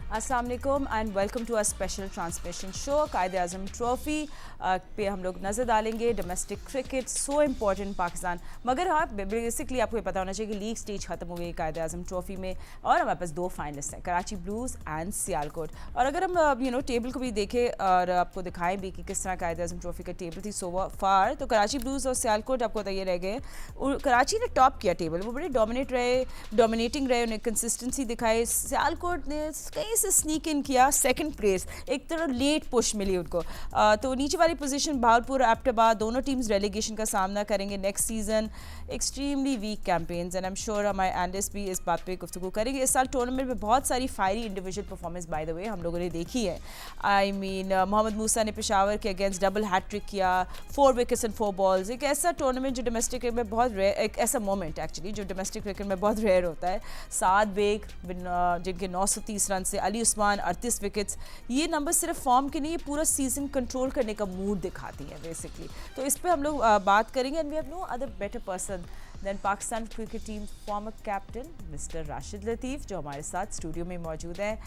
अस्सलाम वालेकुम and welcome to a special transmission show Quaid-e-Azam trophy पे हम लोग नज़र डालेंगे domestic cricket so important Pakistan. मगर हाँ बेसिकली आपको ये पता होना चाहिए कि लीग स्टेज ख़त्म हो गई कायदे आज़म ट्रॉफ़ी में और हमारे पास दो फाइनलिस्ट हैं, कराची ब्लूज़ एंड सियालकोट। और अगर हम टेबल को भी देखें और आपको दिखाएं भी कि किस तरह कायदे आज़म ट्रॉफ़ी का टेबल थी सो फार, तो कराची ब्लूज़ और सियालकोट आपको बताइए रह गए। कराची ने टॉप किया टेबल, वो बड़े डोमिनेटिंग रहे, उन्हें कंसिस्टेंसी दिखाई। सियालकोट ने कहीं से स्नीक इन किया सेकंड प्लेस, एक तरह लेट पुश मिली उनको। तो नीचे वाली पोजीशन भावलपुर एबटाबाद दोनों टीम्स रेलीगेशन का सामना करेंगे next season. Extremely weak campaigns and I am sure हमारे एनालिस्ट भी इस बात पे गुफ्तगू करेंगे। इस साल टूर्नामेंट में बहुत सारी fiery individual performance by the way हम लोगों ने देखी है। आई मीन मोहम्मद मूसा ने पेशावर के अगेंस्ट डबल हैट्रिक किया, 4 विकेट्स एंड 4 बॉल्स। एक ऐसा टूर्नामेंट जो डोमेस्टिक क्रिकेट में बहुत रेयर, एक ऐसा मोमेंट एक्चुअली जो डोमेस्टिक क्रिकेट में बहुत रेयर होता है। साद बेग जिनके 930 रन से, अली उस्मान 38 विकेट्स, ये नंबर सिर्फ फॉर्म के नहीं, ये पूरा सीजन कंट्रोल करने का मूड दिखाती है बेसिकली। तो इस पे हम लोग बात करेंगे and we have no other better person than Pakistan cricket team former captain mister Rashid Latif जो हमारे साथ स्टूडियो में मौजूद हैं।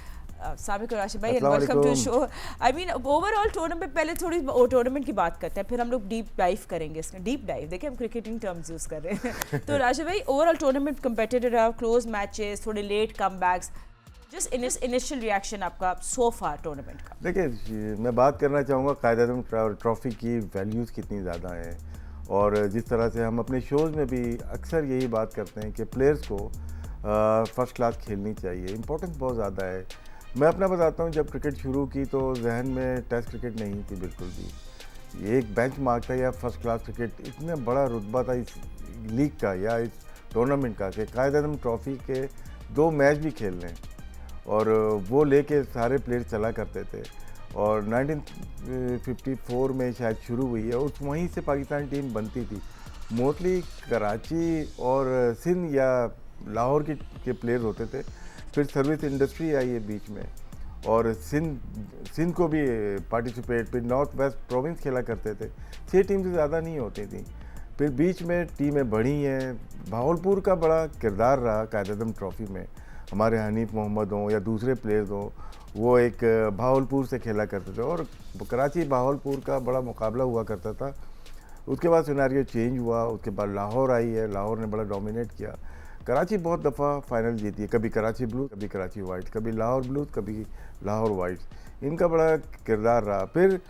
साबिक राशिद भाई welcome to show. I mean overall tournament, पहले थोड़ी टूर्नामेंट की बात करते हैं, फिर हम लोग डीप डाइव करेंगे इसमें। डीप डाइव देखिए हम क्रिकेटिंग टर्म्स यूज़ कर रहे हैं। तो राशिद भाई ओवरऑल टूर्नामेंट कंपेटिटिव रहा, क्लोज मैचेस, थोड़े late comebacks, just initial reaction आपका सो फार टूर्नामेंट का। देखिए मैं बात करना चाहूँगा कायदे आज़म ट्रॉफ़ी की वैल्यूज़ कितनी ज़्यादा हैं, और जिस तरह से हम अपने शोज़ में भी अक्सर यही बात करते हैं कि प्लेयर्स को फ़र्स्ट क्लास खेलनी चाहिए, इंपॉर्टेंस बहुत ज़्यादा है। मैं अपना बताता हूँ, जब क्रिकेट शुरू की तो जहन में टेस्ट क्रिकेट नहीं थी बिल्कुल भी। ये एक बेंच मार्क था या फर्स्ट क्लास क्रिकेट, इतना बड़ा रुतबा था इस लीग का या इस टूर्नामेंट का कि कायदे आज़म ट्रॉफ़ी के 2 मैच भी खेल लें, और वो लेके सारे प्लेयर चला करते थे। और 1954 में शायद शुरू हुई है, उस वहीं से पाकिस्तान टीम बनती थी। मोस्टली कराची और सिंध या लाहौर के प्लेयर होते थे। फिर सर्विस इंडस्ट्री आई है बीच में, और सिंध को भी पार्टिसिपेट, फिर नॉर्थ वेस्ट प्रोविंस खेला करते थे। 6 टीम से ज़्यादा नहीं होती थी। फिर बीच में टीमें बढ़ी हैं। भावलपुर का बड़ा किरदार रहा कायदे आज़म ट्रॉफ़ी में। हमारे हनीफ मोहम्मद हों या दूसरे प्लेयर्स हों, वो एक भावलपुर से खेला करते थे, और कराची भावलपुर का बड़ा मुकाबला हुआ करता था। उसके बाद सिनेरियो चेंज हुआ, उसके बाद लाहौर आई है, लाहौर ने बड़ा डोमिनेट किया। कराची बहुत दफ़ा फाइनल जीती है, कभी कराची ब्लूज़, कभी कराची वाइट्स, कभी लाहौर ब्लूज़, कभी लाहौर वाइट्स। इनका बड़ा किरदार रहा। फिर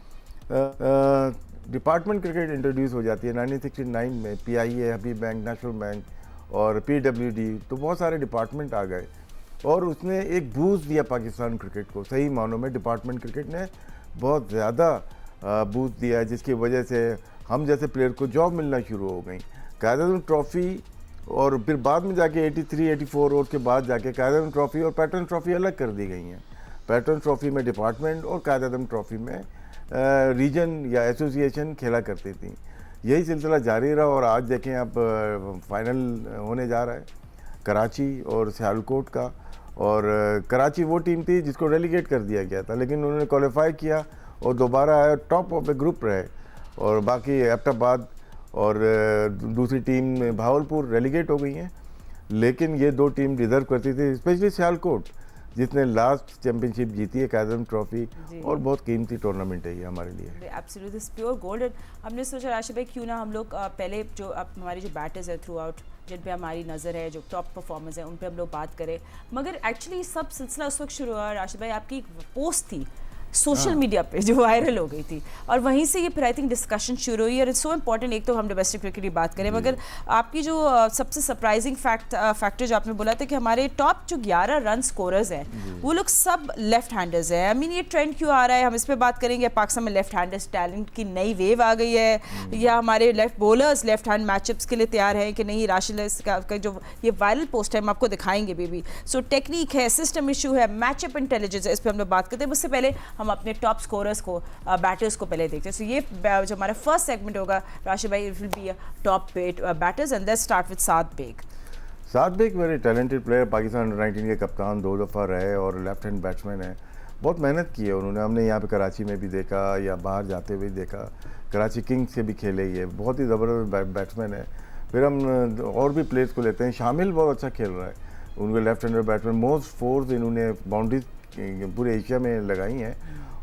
डिपार्टमेंट क्रिकेट इंट्रोड्यूस हो जाती है 1969 में। PIA, हबीब बैंक, नेशनल बैंक और PWD, तो बहुत सारे डिपार्टमेंट आ गए, और उसने एक बूस्ट दिया पाकिस्तान क्रिकेट को। सही मानों में डिपार्टमेंट क्रिकेट ने बहुत ज़्यादा बूस्ट दिया, जिसकी वजह से हम जैसे प्लेयर को जॉब मिलना शुरू हो गई। कायदे आज़म ट्रॉफ़ी, और फिर बाद में जाके 83, 84 और उसके बाद जाके कायदे आज़म ट्रॉफ़ी और पैटर्न ट्रॉफ़ी अलग कर दी गई हैं। पैटर्न ट्रॉफ़ी में डिपार्टमेंट और कायदे आज़म ट्रॉफ़ी में रीजन या एसोसिएशन खेला करती थी। यही सिलसिला जारी रहा, और आज देखें अब फाइनल होने जा रहा है कराची और सियालकोट का। और कराची वो टीम थी जिसको रेलीगेट कर दिया गया था, लेकिन उन्होंने क्वालिफाई किया और दोबारा आया, टॉप ऑफ द ग्रुप रहे। और बाकी एबटाबाद और दूसरी टीम भावलपुर रेलीगेट हो गई हैं, लेकिन ये 2 टीम डिज़र्व करती थी, स्पेशली सियालकोट जिसने लास्ट चैंपियनशिप जीती है कायदे आज़म ट्रॉफ़ी, और बहुत कीमती टूर्नामेंट है ये हमारे लिए। Absolutely this pure gold. हमने सोचा राशिद भाई क्यों ना हम लोग पहले जो अब हमारी जो बैटर्स है थ्रू आउट, जिन पे हमारी नज़र है, जो टॉप परफॉर्मर्स हैं, उन पे हम लोग बात करें। मगर एक्चुअली सब सिलसिला उस वक्त शुरू हुआ राशिद भाई, आपकी एक पोस्ट थी सोशल मीडिया पे जो वायरल हो गई थी, और वहीं से ये फिर आई थिंक डिस्कशन शुरू हुई। और इट्स सो इम्पॉर्टेंट, एक तो हम डोमेस्टिक क्रिकेट की बात करें, मगर आपकी जो सबसे सरप्राइजिंग फैक्टर जो आपने बोला था कि हमारे टॉप जो 11 रन स्कोरर्स हैं वो लोग सब लेफ्ट हैंडर्स हैं। आई मीन ये ट्रेंड क्यों आ रहा है, हम इस पर बात करेंगे। पाकिस्तान में लेफ्ट हैंडर्स टैलेंट की नई वेव आ गई है, या हमारे left bowlers left hand matchups के लिए तैयार हैं कि नहीं। राशिद का जो ये वायरल पोस्ट है हम आपको दिखाएंगे बेबी। सो टेक्निक है, सिस्टम इशू है, मैचअप इंटेलिजेंस है, इस पर हम लोग बात करते हैं। उससे पहले हम अपने टॉप स्कोरर्स को, बैटर्स को पहले देखते हैं। सो ये जो हमारा फर्स्ट सेगमेंट होगा राशिद भाई, it will be top batters and let's start with Saad Baig. Saad Baig very talented player, Pakistan under nineteen के कप्तान 2 दफ़ा रहे, और लेफ्ट हैंड बैट्समैन है। बहुत मेहनत की है उन्होंने, हमने यहाँ पे कराची में भी देखा या बाहर जाते हुए देखा। कराची किंग्स से भी खेले, ये बहुत ही ज़बरदस्त बैट्समैन है। फिर हम और भी प्लेयर्स को लेते हैं, शामिल बहुत अच्छा खेल रहा है। उनको left hander batsman, most fours इन्होंने बाउंड्रीज पूरे एशिया में लगाई हैं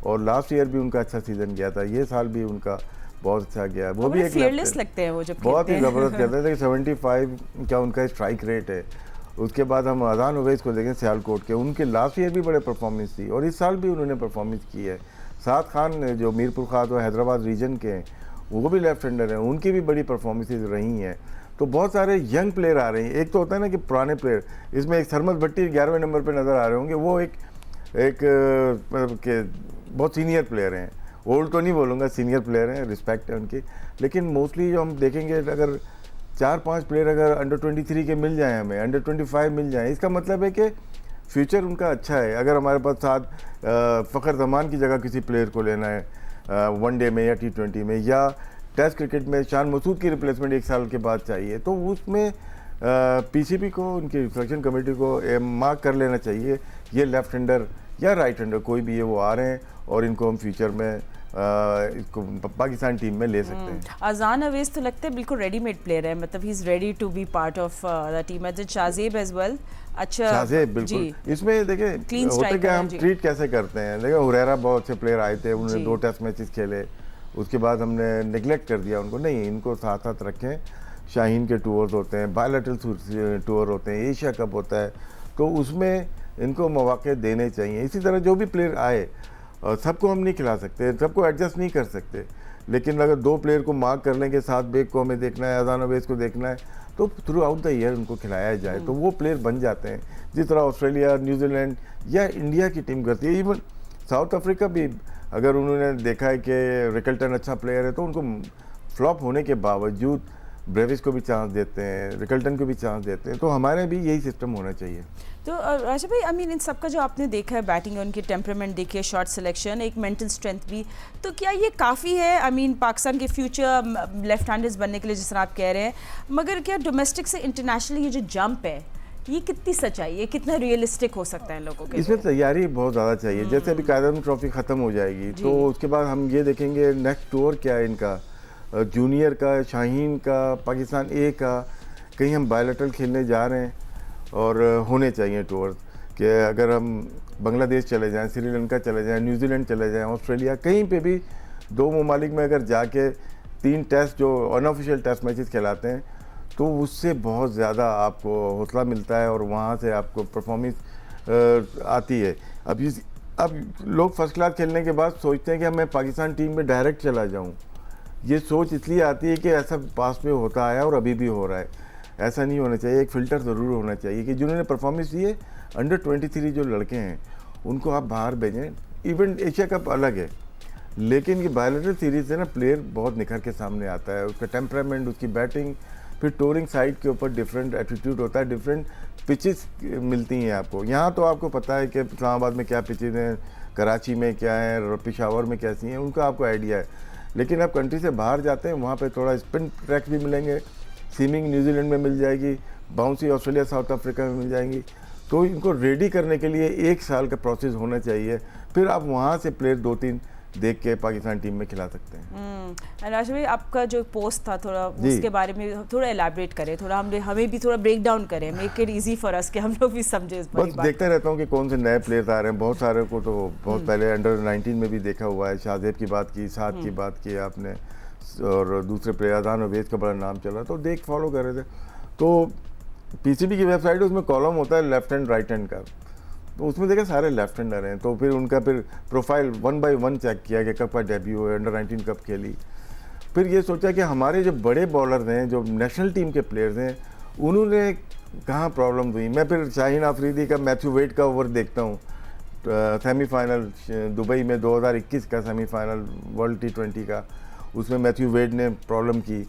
और लास्ट ईयर भी उनका अच्छा सीजन गया था, ये साल भी उनका बहुत अच्छा गया। वो भी एक fearless लगते हैं वो जब बहुत ही खेलते हैं। ज़बरदस्त खेलते हैं। देखिए 75 क्या उनका स्ट्राइक रेट है। उसके बाद हम अजान ओवैस को देखें सियालकोट के, उनके लास्ट ईयर भी बड़े परफॉर्मेंस थी और इस साल भी उन्होंने परफॉर्मेंस की है। साद खान जो मीरपुर खास और हैदराबाद रीजन के हैं, वो भी लेफ्ट हैंडर हैं, उनकी भी बड़ी परफॉर्मेंसेज रही हैं। तो बहुत सारे यंग प्लेयर आ रहे हैं। एक तो होता है ना कि पुराने प्लेयर, इसमें एक सरमद भट्टी 11वें नंबर पे नज़र आ रहे होंगे, वो एक मतलब के बहुत सीनियर प्लेयर हैं। ओल्ड तो नहीं बोलूँगा, सीनियर प्लेयर हैं, रिस्पेक्ट है उनकी। लेकिन मोस्टली जो हम देखेंगे, अगर 4-5 प्लेयर अगर अंडर 23 के मिल जाएं, हमें अंडर 25 मिल जाएं, इसका मतलब है कि फ्यूचर उनका अच्छा है। अगर हमारे पास साथ फ़खर जमान की जगह किसी प्लेयर को लेना है वनडे में या T20 में, या टेस्ट क्रिकेट में शान मसूद की रिप्लेसमेंट 1 साल के बाद चाहिए, तो उसमें PCB को, उनकी सिलेक्शन कमेटी को मार्क कर लेना चाहिए, ये लेफ्ट हैंडर या राइट हैंडर कोई भी ये वो आ रहे हैं और इनको हम फ्यूचर में इसको पाकिस्तान टीम में ले सकते हैं। अजान अवेस तो लगता है बिल्कुल रेडीमेड प्लेयर है, मतलब he is ready to be part of the team. Shahzeb as well, अच्छा शाहजेब बिल्कुल। इसमें देखिए होते क्या, हम ट्रीट कैसे करते हैं। देखिए हुरैरा बहुत अच्छे प्लेयर आए थे, उन्होंने 2 टेस्ट मैचेस खेले, उसके बाद हमने निगलेक्ट कर दिया उनको। नहीं, इनको साथ साथ रखें। शाहीन के टूर्स होते हैं, बायलैटरल टूर होते हैं, एशिया कप होता है, तो उसमें इनको मौके देने चाहिए। इसी तरह जो भी प्लेयर आए, सबको हम नहीं खिला सकते, सबको एडजस्ट नहीं कर सकते, लेकिन अगर 2 प्लेयर को मार्क कर लेंगे, 7 बेग को हमें देखना है, अजान अवेस को देखना है, तो थ्रू आउट द ईयर उनको खिलाया जाए, तो वो प्लेयर बन जाते हैं। जिस तरह ऑस्ट्रेलिया, न्यूजीलैंड या इंडिया की टीम करती है। इवन साउथ अफ्रीका भी, अगर उन्होंने देखा है कि रिकल्टन अच्छा प्लेयर है, तो उनको फ्लॉप होने के बावजूद ब्रेविस को भी चांस देते हैं, रिकल्टन को भी चांस देते हैं। तो हमारे भी यही सिस्टम होना चाहिए। तो राजा भाई, आई मीन इन सब का जो आपने देखा है, बैटिंग, उनके टेम्परामेंट देखे, शॉट सिलेक्शन, एक मेंटल स्ट्रेंथ भी, तो क्या ये काफ़ी है आई मीन पाकिस्तान के फ्यूचर लेफ्ट हैंडर्स बनने के लिए, जिस तरह आप कह रहे हैं? मगर क्या डोमेस्टिक से इंटरनेशनल ये जो जंप है, ये कितनी सच्चाई है, कितना रियलिस्टिक हो सकता है लोगों के? इसमें तैयारी बहुत ज़्यादा चाहिए। जैसे अभी कायदे ट्रॉफी ख़त्म हो जाएगी, तो उसके बाद हम ये देखेंगे नेक्स्ट टूर क्या है इनका, जूनियर का, शाहीन का, पाकिस्तान ए का, कहीं हम बायलैटरल खेलने जा रहे हैं और होने चाहिए टूर कि अगर हम बांग्लादेश चले जाएं, श्रीलंका चले जाएं, न्यूजीलैंड चले जाएं, ऑस्ट्रेलिया, कहीं पे भी 2 ममालिक में अगर जाके 3 टेस्ट जो अनऑफिशियल टेस्ट मैचेस खिलाते हैं, तो उससे बहुत ज़्यादा आपको हौसला मिलता है और वहाँ से आपको परफॉर्मेंस आती है। अब लोग फर्स्ट क्लास खेलने के बाद सोचते हैं कि मैं पाकिस्तान टीम में डायरेक्ट चला जाऊँ। ये सोच इसलिए आती है कि ऐसा पास में होता आया और अभी भी हो रहा है। ऐसा नहीं होना चाहिए। एक फ़िल्टर ज़रूर होना चाहिए कि जिन्होंने परफॉर्मेंस दी है, अंडर 23 जो लड़के हैं, उनको आप बाहर भेजें। इवन एशिया कप अलग है, लेकिन ये बायलैटरल सीरीज़ से ना प्लेयर बहुत निखर के सामने आता है। उसका टेम्परामेंट, उसकी बैटिंग, फिर टूरिंग साइड के ऊपर डिफरेंट एटीट्यूड होता है, डिफरेंट पिचेस मिलती हैं आपको। यहाँ तो आपको पता है कि इस्लामाबाद में क्या पिचेज हैं, कराची में क्या है, पेशावर में कैसी हैं, उनका आपको आइडिया है। लेकिन आप कंट्री से बाहर जाते हैं, वहाँ पे थोड़ा स्पिन ट्रैक भी मिलेंगे, सीमिंग न्यूजीलैंड में मिल जाएगी, बाउंसी ऑस्ट्रेलिया, साउथ अफ्रीका में मिल जाएंगी। तो इनको रेडी करने के लिए 1 साल का प्रोसेस होना चाहिए, फिर आप वहाँ से प्लेयर 2-3 देख के पाकिस्तान टीम में खिला सकते हैं। राजा भाई, आपका जो पोस्ट था, थोड़ा उसके बारे में थोड़ा एलैबोरेट करें, थोड़ा हमें भी थोड़ा ब्रेक डाउन करें, make it easy for us कि हम लोग भी समझे इस बस देखता रहता हूँ कि कौन से नए प्लेयर्स आ रहे हैं। बहुत सारे को तो बहुत पहले अंडर 19 में भी देखा हुआ है। शाहजेब की बात की, साद की बात की आपने, और दूसरे प्लेयर अजान अवेस का बड़ा नाम चला, तो देख फॉलो कर रहे थे। तो PCB की वेबसाइट है, उसमें कॉलम होता है लेफ्ट हैंड राइट हैंड का, तो उसमें देखा सारे लेफ्ट हैंडर हैं। तो फिर उनका फिर प्रोफाइल 1 बाय 1 चेक किया कि कब का डेब्यू है, अंडर 19 कब खेली। फिर ये सोचा कि हमारे जो बड़े बॉलर हैं, जो नेशनल टीम के प्लेयर्स हैं, उन्होंने कहाँ प्रॉब्लम हुई। मैं फिर शाहीन आफरीदी का, मैथ्यू वेड का ओवर देखता हूँ, सेमीफाइनल दुबई में 2021 का सेमीफाइनल वर्ल्ड T20 का, उसमें मैथ्यू वेड ने प्रॉब्लम की।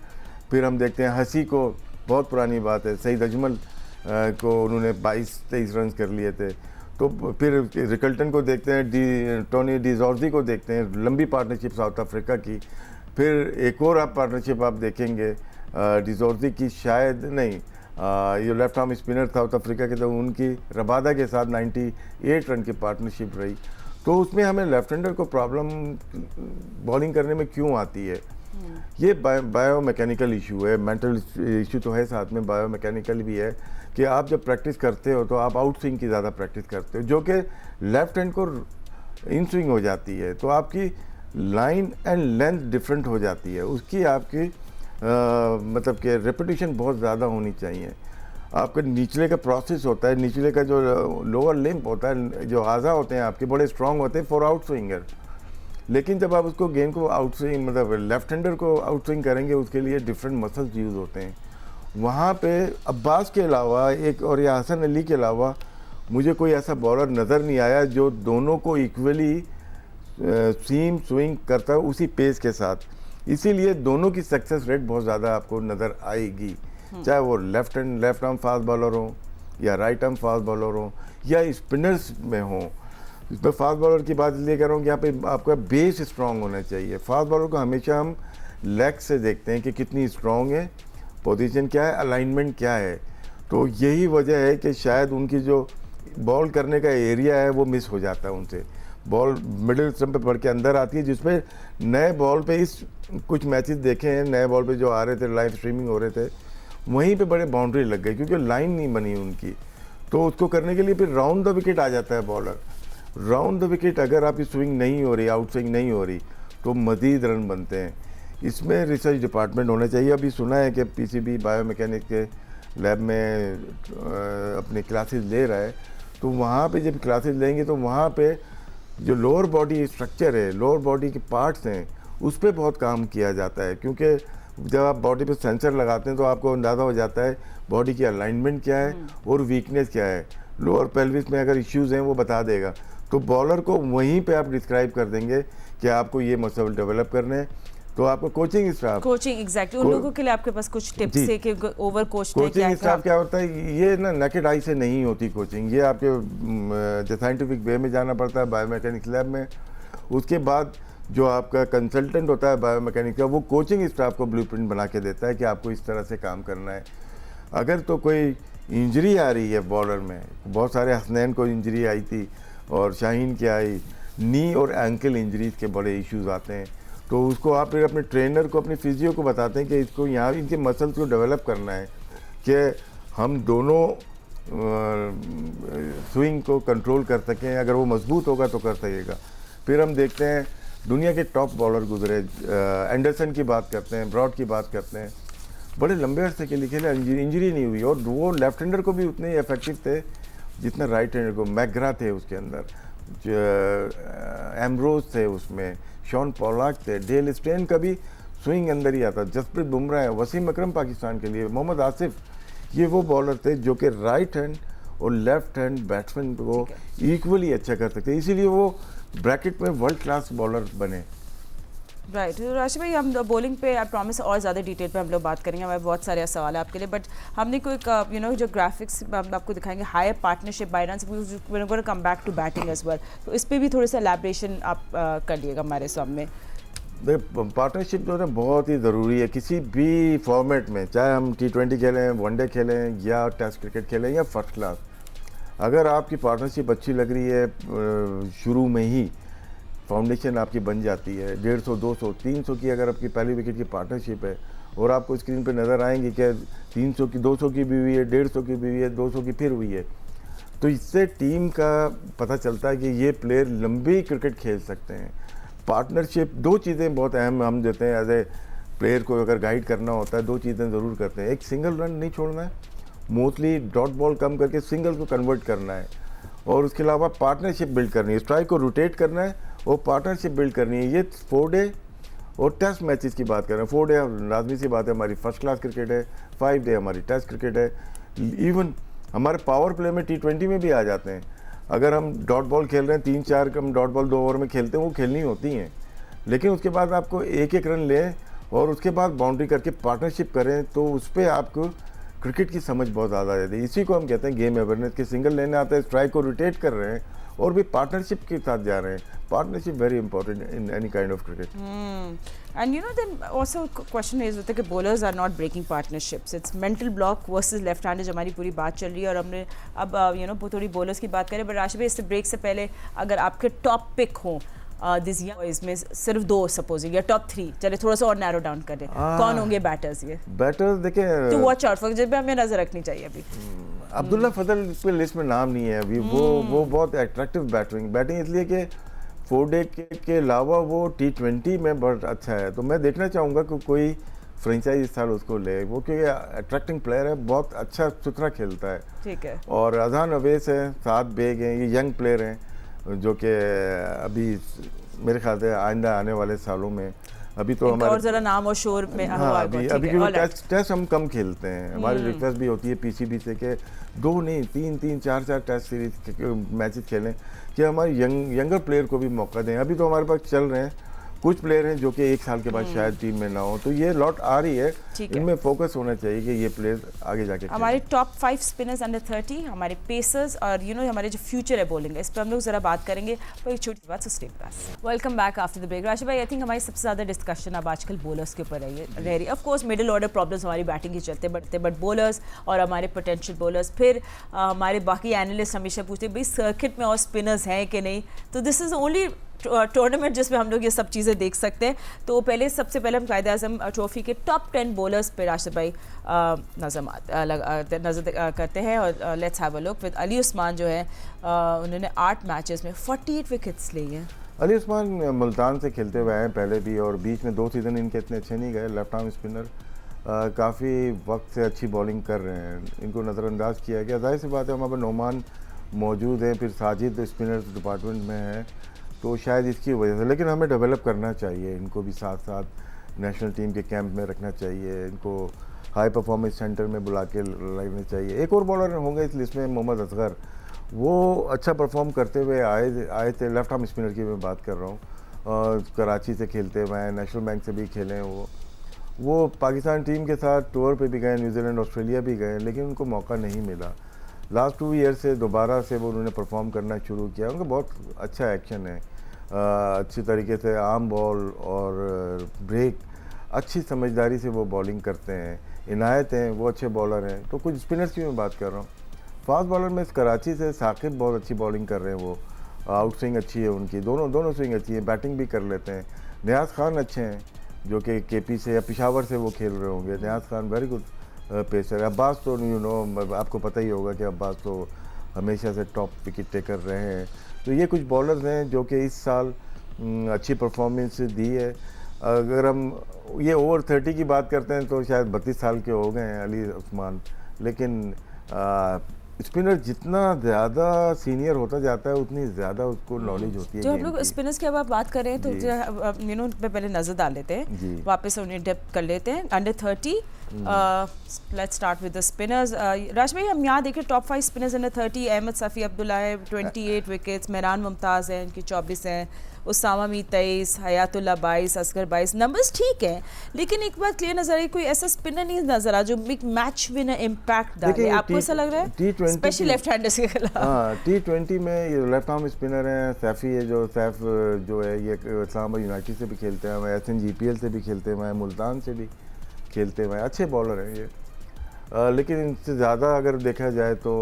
फिर हम देखते हैं हसी को, बहुत पुरानी बात है, सईद अजमल को उन्होंने 22-23 रन कर लिए थे। तो फिर रिकल्टन को देखते हैं, टोनी डिजॉर्जी को देखते हैं, लंबी पार्टनरशिप साउथ अफ्रीका की। फिर एक और आप पार्टनरशिप आप देखेंगे डिजॉर्जी की, शायद नहीं, ये left arm spinner south Africa के, तो उनकी रबादा के साथ 98 रन की पार्टनरशिप रही। तो उसमें हमें लेफ्ट हैंडर को प्रॉब्लम बॉलिंग करने में क्यों आती है? ये बायो मैकेनिकल इशू है, मेंटल इशू तो है, साथ में बायो मैकेनिकल भी है कि आप जब प्रैक्टिस करते हो तो आप आउट स्विंग की ज़्यादा प्रैक्टिस करते हो, जो कि लेफ्ट हैंड को इन स्विंग हो जाती है, तो आपकी लाइन एंड लेंथ डिफरेंट हो जाती है, उसकी आपकी मतलब कि रेपिटेशन बहुत ज़्यादा होनी चाहिए। आपके निचले का प्रोसेस होता है, निचले का जो लोअर लिम्प होता है, जो आज़ा होते हैं आपके बड़े स्ट्रांग होते हैं फॉर आउट स्विंगर, लेकिन जब आप उसको गेंद को आउट स्विंग मतलब लेफ्ट हैंडर को आउट स्विंग करेंगे उसके लिए डिफरेंट मसल्स यूज़ होते हैं। वहाँ पे अब्बास के अलावा एक और या हसन अली के अलावा मुझे कोई ऐसा बॉलर नज़र नहीं आया जो दोनों को इक्वली सीम स्विंग करता है उसी पेस के साथ। इसीलिए दोनों की सक्सेस रेट बहुत ज़्यादा आपको नज़र आएगी, चाहे वो लेफ्ट आर्म फास्ट बॉलर हो या राइट आर्म फास्ट बॉलर हो या स्पिनर्स में हो। इसमें फास्ट बॉलर की बात इसलिए कर रहा हूँ कि यहाँ पे आपका बेस स्ट्रांग होना चाहिए। फास्ट बॉलर को हमेशा हम लेग से देखते हैं कि कितनी स्ट्रांग है, पोजीशन क्या है, अलाइनमेंट क्या है। तो यही वजह है कि शायद उनकी जो बॉल करने का एरिया है वो मिस हो जाता है उनसे। बॉल मिडिल स्टंप पे पड़ के अंदर आती है, जिसपे नए बॉल पे इस कुछ मैचेस देखे हैं, नए बॉल पे जो आ रहे थे, लाइव स्ट्रीमिंग हो रहे थे, वहीं पे बड़े बाउंड्री लग गई क्योंकि लाइन नहीं बनी उनकी। तो उसको करने के लिए फिर राउंड द विकेट आ जाता है बॉलर। राउंड द विकेट अगर आपकी स्विंग नहीं हो रही, आउट स्विंग नहीं हो रही, तो मज़ीद रन बनते हैं। इसमें रिसर्च डिपार्टमेंट होना चाहिए। अभी सुना है कि पीसीबी बायोमैकेनिक के लैब में अपनी क्लासेस ले रहा है, तो वहाँ पे जब क्लासेस लेंगे तो वहाँ पे जो लोअर बॉडी स्ट्रक्चर है, लोअर बॉडी के पार्ट्स हैं, उस पर बहुत काम किया जाता है। क्योंकि जब आप बॉडी पे सेंसर लगाते हैं तो आपको अंदाज़ा हो जाता है बॉडी की अलाइनमेंट क्या है और वीकनेस क्या है। लोअर पेल्विस में अगर इश्यूज़ हैं वो बता देगा, तो बॉलर को वहीं पे आप डिस्क्राइब कर देंगे कि आपको ये मसल डेवलप करने हैं। तो आपको कोचिंग स्टाफ, कोचिंग एग्जैक्टली उन लोगों के लिए आपके पास कुछ टिप्स है कि ओवर कोचिंग स्टाफ क्या होता है, ये ना नेकेड आई से नहीं होती कोचिंग, ये आपके जो साइंटिफिक वे में जाना पड़ता है बायोमैकेनिक्स लैब में। उसके बाद जो आपका कंसल्टेंट होता है बायोमैकेनिक्स का, वो कोचिंग स्टाफ को ब्लूप्रिंट बना के देता है कि आपको इस तरह से काम करना है। अगर तो कोई इंजरी आ रही है बॉलर में, बहुत सारे हसनैन को इंजरी आई थी और शाहीन की आई, नी और एंकल इंजरीज के बड़े इश्यूज आते हैं, तो उसको आप फिर अपने ट्रेनर को, अपने फिजियो को बताते हैं कि इसको यहाँ इनके मसल्स को डेवलप करना है कि हम दोनों स्विंग को कंट्रोल कर सकें। अगर वो मजबूत होगा तो कर सकेगा। फिर हम देखते हैं दुनिया के टॉप बॉलर गुजरे, एंडरसन की बात करते हैं, ब्रॉड की बात करते हैं, बड़े लंबे अरसे के लिए खेले, इंजरी नहीं हुई, और वो लेफ्ट हैंडर को भी उतने ही इफेक्टिव थे जितना राइट हैंडर को। मैकग्रा थे उसके अंदर, एम्ब्रोज थे उसमें, शॉन पॉलाक थे, डेल स्टेन का भी स्विंग अंदर ही आता, जसप्रीत बुमराह है, वसीम अकरम पाकिस्तान के लिए, मोहम्मद आसिफ, ये वो बॉलर थे जो कि राइट हैंड और लेफ्ट हैंड बैट्समैन को इक्वली अच्छा कर सकते, इसीलिए वो ब्रैकेट में वर्ल्ड क्लास बॉलर बने। राइट राशि भाई, हम बॉलिंग पे आई प्रॉमिस और ज़्यादा डिटेल पे हम लोग बात करेंगे, हमारे बहुत सारे सवाल है आपके लिए, बट हमने कोई यू नो जो ग्राफिक्स हम आपको दिखाएंगे, higher partnership by runs, we gonna come back to batting as well, तो इस पर भी थोड़ा सा एलैबोरेशन आप कर लिएगा हमारे सामने। देखिए, पार्टनरशिप जो है बहुत ही ज़रूरी है किसी भी फॉर्मेट में, चाहे हम T20 खेलें, वनडे खेलें या टेस्ट क्रिकेट खेलें या फर्स्ट क्लास। अगर आपकी पार्टनरशिप अच्छी लग रही है, शुरू में ही फाउंडेशन आपकी बन जाती है, 150, 200, 300 की अगर आपकी पहली विकेट की पार्टनरशिप है और आपको स्क्रीन पे नज़र आएंगी कि 300 की, 200 की भी हुई है, 150 की भी हुई है, 200 की फिर हुई है, तो इससे टीम का पता चलता है कि ये प्लेयर लंबी क्रिकेट खेल सकते हैं। पार्टनरशिप, दो चीज़ें बहुत अहम हम देते हैं एज ए प्लेयर को, अगर गाइड करना होता है दो चीज़ें ज़रूर करते हैं। एक, सिंगल रन नहीं छोड़ना है, मोस्टली डॉट बॉल कम करके सिंगल को कन्वर्ट करना है, और उसके अलावा पार्टनरशिप बिल्ड करनी है, स्ट्राइक को रोटेट करना है और पार्टनरशिप बिल्ड करनी है। ये 4 डे और टेस्ट मैचेस की बात कर रहे हैं। 4 डे लाजमी सी बात है, हमारी फर्स्ट क्लास क्रिकेट है, 5 डे हमारी टेस्ट क्रिकेट है, इवन हमारे पावर प्ले में T20 में भी आ जाते हैं। अगर हम डॉट बॉल खेल रहे हैं, 3-4 हम डॉट बॉल 2 ओवर में खेलते हैं, वो खेलनी होती हैं, लेकिन उसके बाद आपको एक रन लें और उसके बाद बाउंड्री करके पार्टनरशिप करें, तो उस पर आपको क्रिकेट की समझ बहुत ज़्यादा आ जाती है। इसी को हम कहते हैं गेम अवेयरनेस, के सिंगल लेने आता है, स्ट्राइक को रोटेट कर रहे हैं और भी पार्टनरशिप के साथ जा रहे हैं। Partnership very important in any kind of cricket. And you know then also question raise होता है कि bowlers are not breaking partnerships, it's mental block versus left hand, जो हमारी पूरी बात चल रही है, और हमने अब यू नो थोड़ी बॉलर्स की बात करें, बट राशि भाई इससे ब्रेक से पहले अगर आपके टॉप पिक हो दिस इसमें सिर्फ 2 सपोजिंग या टॉप 3, चले थोड़ा सा और नैरो डाउन करें, कौन होंगे बैटर्स? ये बैटर्स देखें, टू वॉच आउट फॉर, जब हमें नजर रखनी चाहिए अभी। अब्दुल्ला फजल पे लिस्ट में नाम नहीं है अभी। वो बहुत अट्रैक्टिव बैटिंग इसलिए कि 4 डे के अलावा वो T20 में बहुत अच्छा है। तो मैं देखना चाहूँगा कि कोई फ्रेंचाइज इस साल उसको ले, वो क्योंकि अट्रैक्टिंग प्लेयर है, बहुत अच्छा सुथरा खेलता है। ठीक है। और अजहान अवैस है, साद बेग हैं, ये यंग प्लेयर हैं जो कि अभी मेरे ख्याल से आइंदा आने वाले सालों में अभी तो हमारे और जरा नाम और शोर में हाँ अभी क्योंकि टेस्ट हम कम खेलते हैं। हमारी रिक्वेस्ट भी होती है पीसीबी से कि 2 नहीं 3 4 टेस्ट सीरीज मैचेस खेलें कि हमारे यंगर प्लेयर को भी मौका दें। अभी तो हमारे पास चल रहे हैं कुछ प्लेयर हैं जो कि 1 साल के बाद शायद टीम में ना हो, तो ये लॉट आ रही है, इनमें फोकस होना चाहिए कि ये प्लेयर आगे जाके हमारे टॉप 5 स्पिनर्स अंडर 30, हमारे पेसर्स और हमारे जो फ्यूचर है बॉलिंग है, इस पर हम लोग जरा बात करेंगे। पर एक छोटी बात, stay with us. Welcome back after the break. Rashid भाई, आई थिंक हमारी सबसे ज़्यादा डिस्कशन अब आजकल बॉलर्स के ऊपर रह रही है। Of course middle order problems हमारी बैटिंग के चलते बढ़ते, बट बॉलर्स और हमारे पोटेंशियल बॉलर्स, फिर हमारे बाकी एनालिस्ट हमेशा पूछते हैं भाई सर्किट में और स्पिनर्स हैं कि नहीं। तो दिस इज़ ओनली टूर्नामेंट जिसमें हम लोग ये सब चीज़ें देख सकते हैं। तो सबसे पहले हम कायदे आज़म ट्रॉफी के टॉप 10 बॉलर्स पे राशिद भाई नज़र करते हैं और let's have a look with Ali Usman जो है उन्होंने 8 मैचेस में 48 विकेट्स ली हैं। अली उस्मान मुल्तान से खेलते हुए आए पहले भी, और बीच में 2 सीज़न इनके इतने अच्छे नहीं गए। लेफ्ट आर्म स्पिनर काफ़ी वक्त से अच्छी बॉलिंग कर रहे हैं, इनको नज़रअंदाज किया गया। जाहिर सी बात है हमारे नोमान मौजूद हैं, फिर साजिद स्पिनर्स डिपार्टमेंट में है, तो शायद इसकी वजह से, लेकिन हमें डेवलप करना चाहिए इनको भी, साथ साथ नेशनल टीम के कैंप में रखना चाहिए, इनको हाई परफॉर्मेंस सेंटर में बुला के रखना चाहिए। एक और बॉलर होंगे इस लिस्ट में, मोहम्मद असगर, वो अच्छा परफॉर्म करते हुए आए थे। लेफ्ट आर्म स्पिनर की मैं बात कर रहा हूँ, और कराची से खेलते हुए आए, नेशनल बैंक से भी खेले हैं वो पाकिस्तान टीम के साथ टूर पे भी गए, न्यूजीलैंड ऑस्ट्रेलिया भी गए, लेकिन उनको मौका नहीं मिला। लास्ट 2 ईयर से दोबारा से वो उन्होंने परफॉर्म करना शुरू किया। उनका बहुत अच्छा एक्शन है, अच्छी तरीके से आर्म बॉल और ब्रेक, अच्छी समझदारी से वो बॉलिंग करते हैं। इनायत हैं, वो अच्छे बॉलर हैं। तो कुछ स्पिनर्स की मैं बात कर रहा हूँ। फास्ट बॉलर में कराची से साकिब बहुत अच्छी बॉलिंग कर रहे हैं, वो आउट स्विंग अच्छी है उनकी, दोनों स्विंग अच्छी है, बैटिंग भी कर लेते हैं। नियाज़ खान अच्छे हैं जो कि केपी से या पेशावर से वो खेल रहे होंगे। Niaz Khan very good pacer. Abbas तो आपको पता ही होगा कि अब्बास तो हमेशा से टॉप विकेट टेकर रहे हैं। तो ये कुछ बॉलर्स हैं जो कि इस साल अच्छी परफॉर्मेंस दी है। अगर हम ये ओवर 30 की बात करते हैं तो शायद 32 साल के हो गए हैं अली उस्मान, लेकिन स्पिनर जितना ज़्यादा सीनियर होता जाता है उतनी ज़्यादा उसको नॉलेज होती है। जो हम लोग स्पिनर्स की अब आप बात कर रहे हैं तो पे पहले नज़र डाल लेते हैं, वापस उन्हें डेप्थ कर लेते हैं। Under 30 let's start with the spinners. Raj भाई, हम यहाँ देखें top 5 spinners under 30, Ahmed Safi Abdullah है 28 विकेट्स, मेहरान मुमताज़ हैं इनकी 24 हैं, उसामा मीर 23, हयातुल्ला 22, असगर 22। नंबर्स ठीक है, लेकिन एक बात क्लियर नजर आई, कोई ऐसा स्पिनर नहीं नजर आ जो बिग मैच विनर इम्पैक्ट डाले। आपको ऐसा लग रहा है स्पेशली लेफ्ट हैंडर्स के खिलाफ? हाँ, T20 में ये लेफ्ट आर्म स्पिनर हैं। सैफ़ी है सैफ जो है ये इस्लामाबाद यूनाइटेड से भी खेलते हैं, SNGPL से भी खेलते हैं, मुल्तान से भी खेलते हैं, अच्छे बॉलर हैं ये। लेकिन इनसे ज़्यादा अगर देखा जाए तो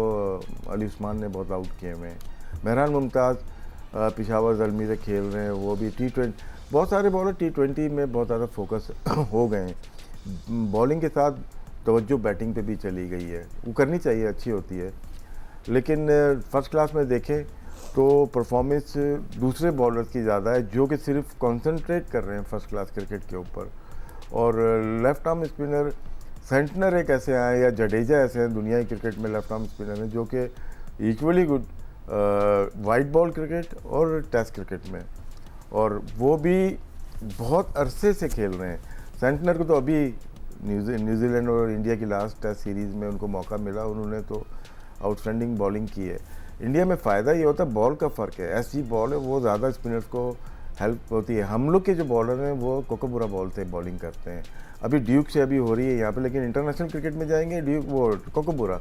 अली उस्मान ने बहुत आउट किए हुए हैं। मेहरान मुमताज़ पेशावर ज़ल्मी से खेल रहे हैं, वो भी T20। बहुत सारे बॉलर T20 में बहुत ज़्यादा फोकस हो गए हैं। बॉलिंग के साथ तवज्जो बैटिंग पे भी चली गई है, वो करनी चाहिए, अच्छी होती है। लेकिन फर्स्ट क्लास में देखें तो परफॉर्मेंस दूसरे बॉलर्स की ज़्यादा है जो कि सिर्फ कंसंट्रेट कर रहे हैं फर्स्ट क्लास क्रिकेट के ऊपर। और लेफ्ट आर्म स्पिनर सेंटनर एक ऐसे आए या जडेजा ऐसे हैं दुनिया की क्रिकेट में लेफ्ट आर्म स्पिनर हैं जो कि equally good white ball cricket और टेस्ट क्रिकेट में, और वो भी बहुत अरसे से खेल रहे हैं। सेंटनर को तो अभी न्यूजीलैंड और इंडिया की लास्ट टेस्ट सीरीज़ में उनको मौका मिला, उन्होंने तो आउटस्टैंडिंग बॉलिंग की है। इंडिया में फ़ायदा ये होता है बॉल का फ़र्क है, SG बॉल है, वो ज़्यादा स्पिनर्स को हेल्प होती है। हम लोग के जो बॉलर हैं वो कोकोबुरा बॉल से बॉलिंग करते हैं। अभी ड्यूक से अभी हो रही है यहाँ पे, लेकिन इंटरनेशनल क्रिकेट में जाएंगे ड्यूक वो कोकोबुरा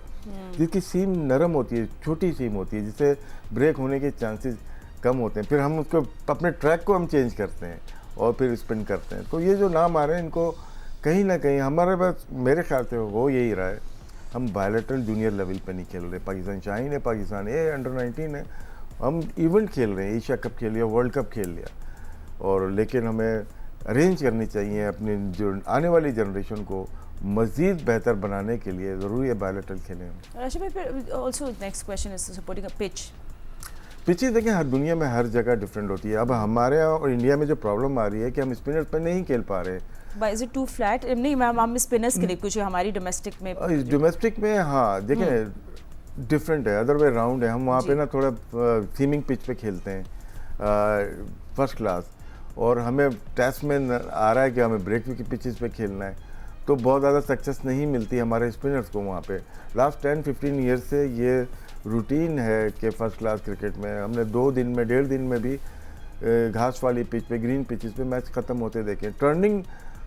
जिसकी सीम नरम होती है, छोटी सीम होती है, जिससे ब्रेक होने के चांसेस कम होते हैं। फिर हम उसको अपने ट्रैक को हम चेंज करते हैं और फिर स्पिन करते हैं। तो ये जो नाम आ रहे हैं इनको कहीं ना कहीं हमारे पास मेरे ख्याल से वो यही रहा है, हम बायलैटरल जूनियर लेवल पे नहीं खेल रहे। पाकिस्तान शाहीन है, पाकिस्तान ए अंडर 19 है, हम इवेंट खेल रहे हैं, एशिया कप खेल लिया, वर्ल्ड कप खेल लिया, और लेकिन हमें अरेंज करनी चाहिए अपने जो आने वाली जनरेशन को मज़ीद बेहतर बनाने के लिए ज़रूरी है बायलैटरल खेलें। राशिद भाई, फिर also next question is supporting a pitch. Pitches देखें, हर दुनिया में हर जगह डिफरेंट होती है। अब हमारे यहाँ और इंडिया में जो प्रॉब्लम आ रही है कि हम स्पिनर्स पर नहीं खेल पा रहे। Is it too flat? नहीं मैम, हम स्पिनर्स के लिए कुछ हमारी डोमेस्टिक में डोमेस्टिक में हाँ देखें डिफरेंट है, अदर वे राउंड है। हम वहाँ पे ना थोड़ा सीमिंग पिच पे खेलते हैं फर्स्ट क्लास, और हमें टेस्ट में आ रहा है कि हमें ब्रेक की पिचेस पे खेलना है, तो बहुत ज़्यादा सक्सेस नहीं मिलती हमारे स्पिनर्स को वहाँ पे। लास्ट 10-15 ईयर्स से ये रूटीन है कि फ़र्स्ट क्लास क्रिकेट में हमने 2 दिन में 1.5 दिन में भी घास वाली पिच पे, ग्रीन पिचेस पे मैच ख़त्म होते देखे। टर्निंग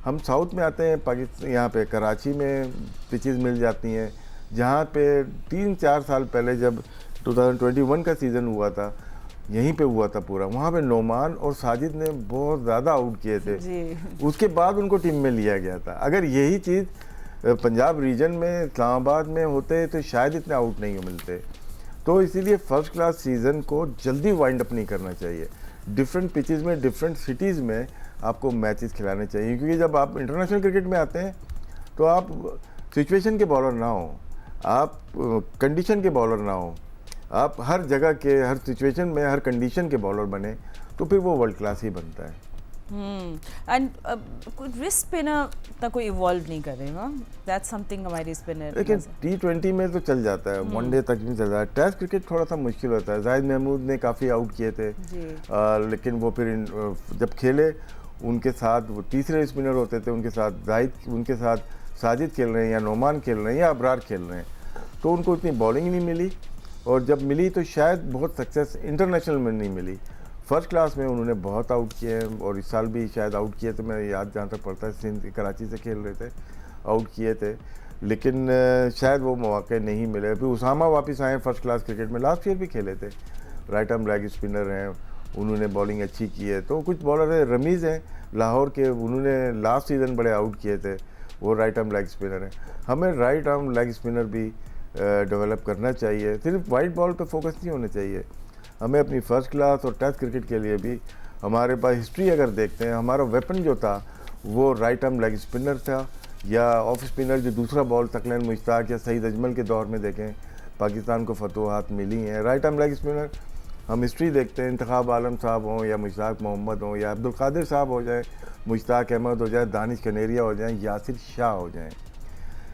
हम साउथ में आते हैं, पाकिस्तान यहाँ पे कराची में पिचेस मिल जाती हैं, जहाँ पे 3-4 साल पहले जब 2021 का सीज़न हुआ था, यहीं पे हुआ था पूरा, वहाँ पे नोमान और साजिद ने बहुत ज़्यादा आउट किए थे, उसके बाद उनको टीम में लिया गया था। अगर यही चीज़ पंजाब रीजन में इस्लामाबाद में होते तो शायद इतने आउट नहीं मिलते। तो इसीलिए फर्स्ट क्लास सीज़न को जल्दी वाइंड अप नहीं करना चाहिए। डिफरेंट पिचेस में, डिफरेंट सिटीज़ में आपको मैचेस खिलाने चाहिए, क्योंकि जब आप इंटरनेशनल क्रिकेट में आते हैं तो आप सिचुएशन के बॉलर ना हो, आप कंडीशन के बॉलर ना हो, आप हर जगह के, हर सिचुएशन में, हर कंडीशन के बॉलर बने, तो फिर वो वर्ल्ड क्लास ही बनता है। एंड रिस्ट स्पिनर तक कोई इवॉल्व नहीं कर रहे ना, दैट्स समथिंग हमारी स्पिनर। लेकिन T20 में तो चल जाता है, वनडे तक भी चल जाता है। टेस्ट क्रिकेट थोड़ा सा मुश्किल होता है। जाहिद महमूद ने काफ़ी आउट किए थे, लेकिन वो फिर जब खेले उनके साथ वो तीसरे स्पिनर होते थे, उनके साथ जाहिद, उनके साथ साजिद खेल रहे हैं या नोमान खेल रहे हैं या अबरार खेल रहे हैं, तो उनको इतनी बॉलिंग नहीं मिली, और जब मिली तो शायद बहुत सक्सेस इंटरनेशनल में नहीं मिली। फर्स्ट क्लास में उन्होंने बहुत आउट किए हैं, और इस साल भी शायद आउट किए थे, मैं याद जहाँ तक पड़ता है, सिंध कराची से खेल रहे थे, आउट किए थे, लेकिन शायद वो मौके नहीं मिले। फिर उसामा वापस आए फर्स्ट क्लास क्रिकेट में, लास्ट ईयर भी खेले थे, राइट आर्म लेग स्पिनर हैं, उन्होंने बॉलिंग अच्छी की है। तो कुछ बॉलर है, रमीज़ हैं लाहौर के, उन्होंने लास्ट सीज़न बड़े आउट किए थे, वो राइट आर्म लेग स्पिनर हैं। हमें राइट आर्म लेग स्पिनर भी डेवलप करना चाहिए, सिर्फ वाइट बॉल पे फोकस नहीं होना चाहिए। हमें अपनी फ़र्स्ट क्लास और टेस्ट क्रिकेट के लिए भी, हमारे पास हिस्ट्री अगर देखते हैं, हमारा वेपन जो था वो राइट आर्म लेग स्पिनर था, या ऑफ स्पिनर जो दूसरा बॉल तकलीन मुश्ताक या सईद अजमल के दौर में देखें, पाकिस्तान को फतवाहत मिली हैं। राइट आर्म लेग स्पिनर हम हिस्ट्री देखते हैं, इंतखाब आलम साहब हों या मुश्ताक मोहम्मद हों या अब्दुल कादिर साहब हो जाए, मुश्ताक अहमद हो जाए, दानिश कनेरिया हो जाए, यासिर शाह हो जाएँ,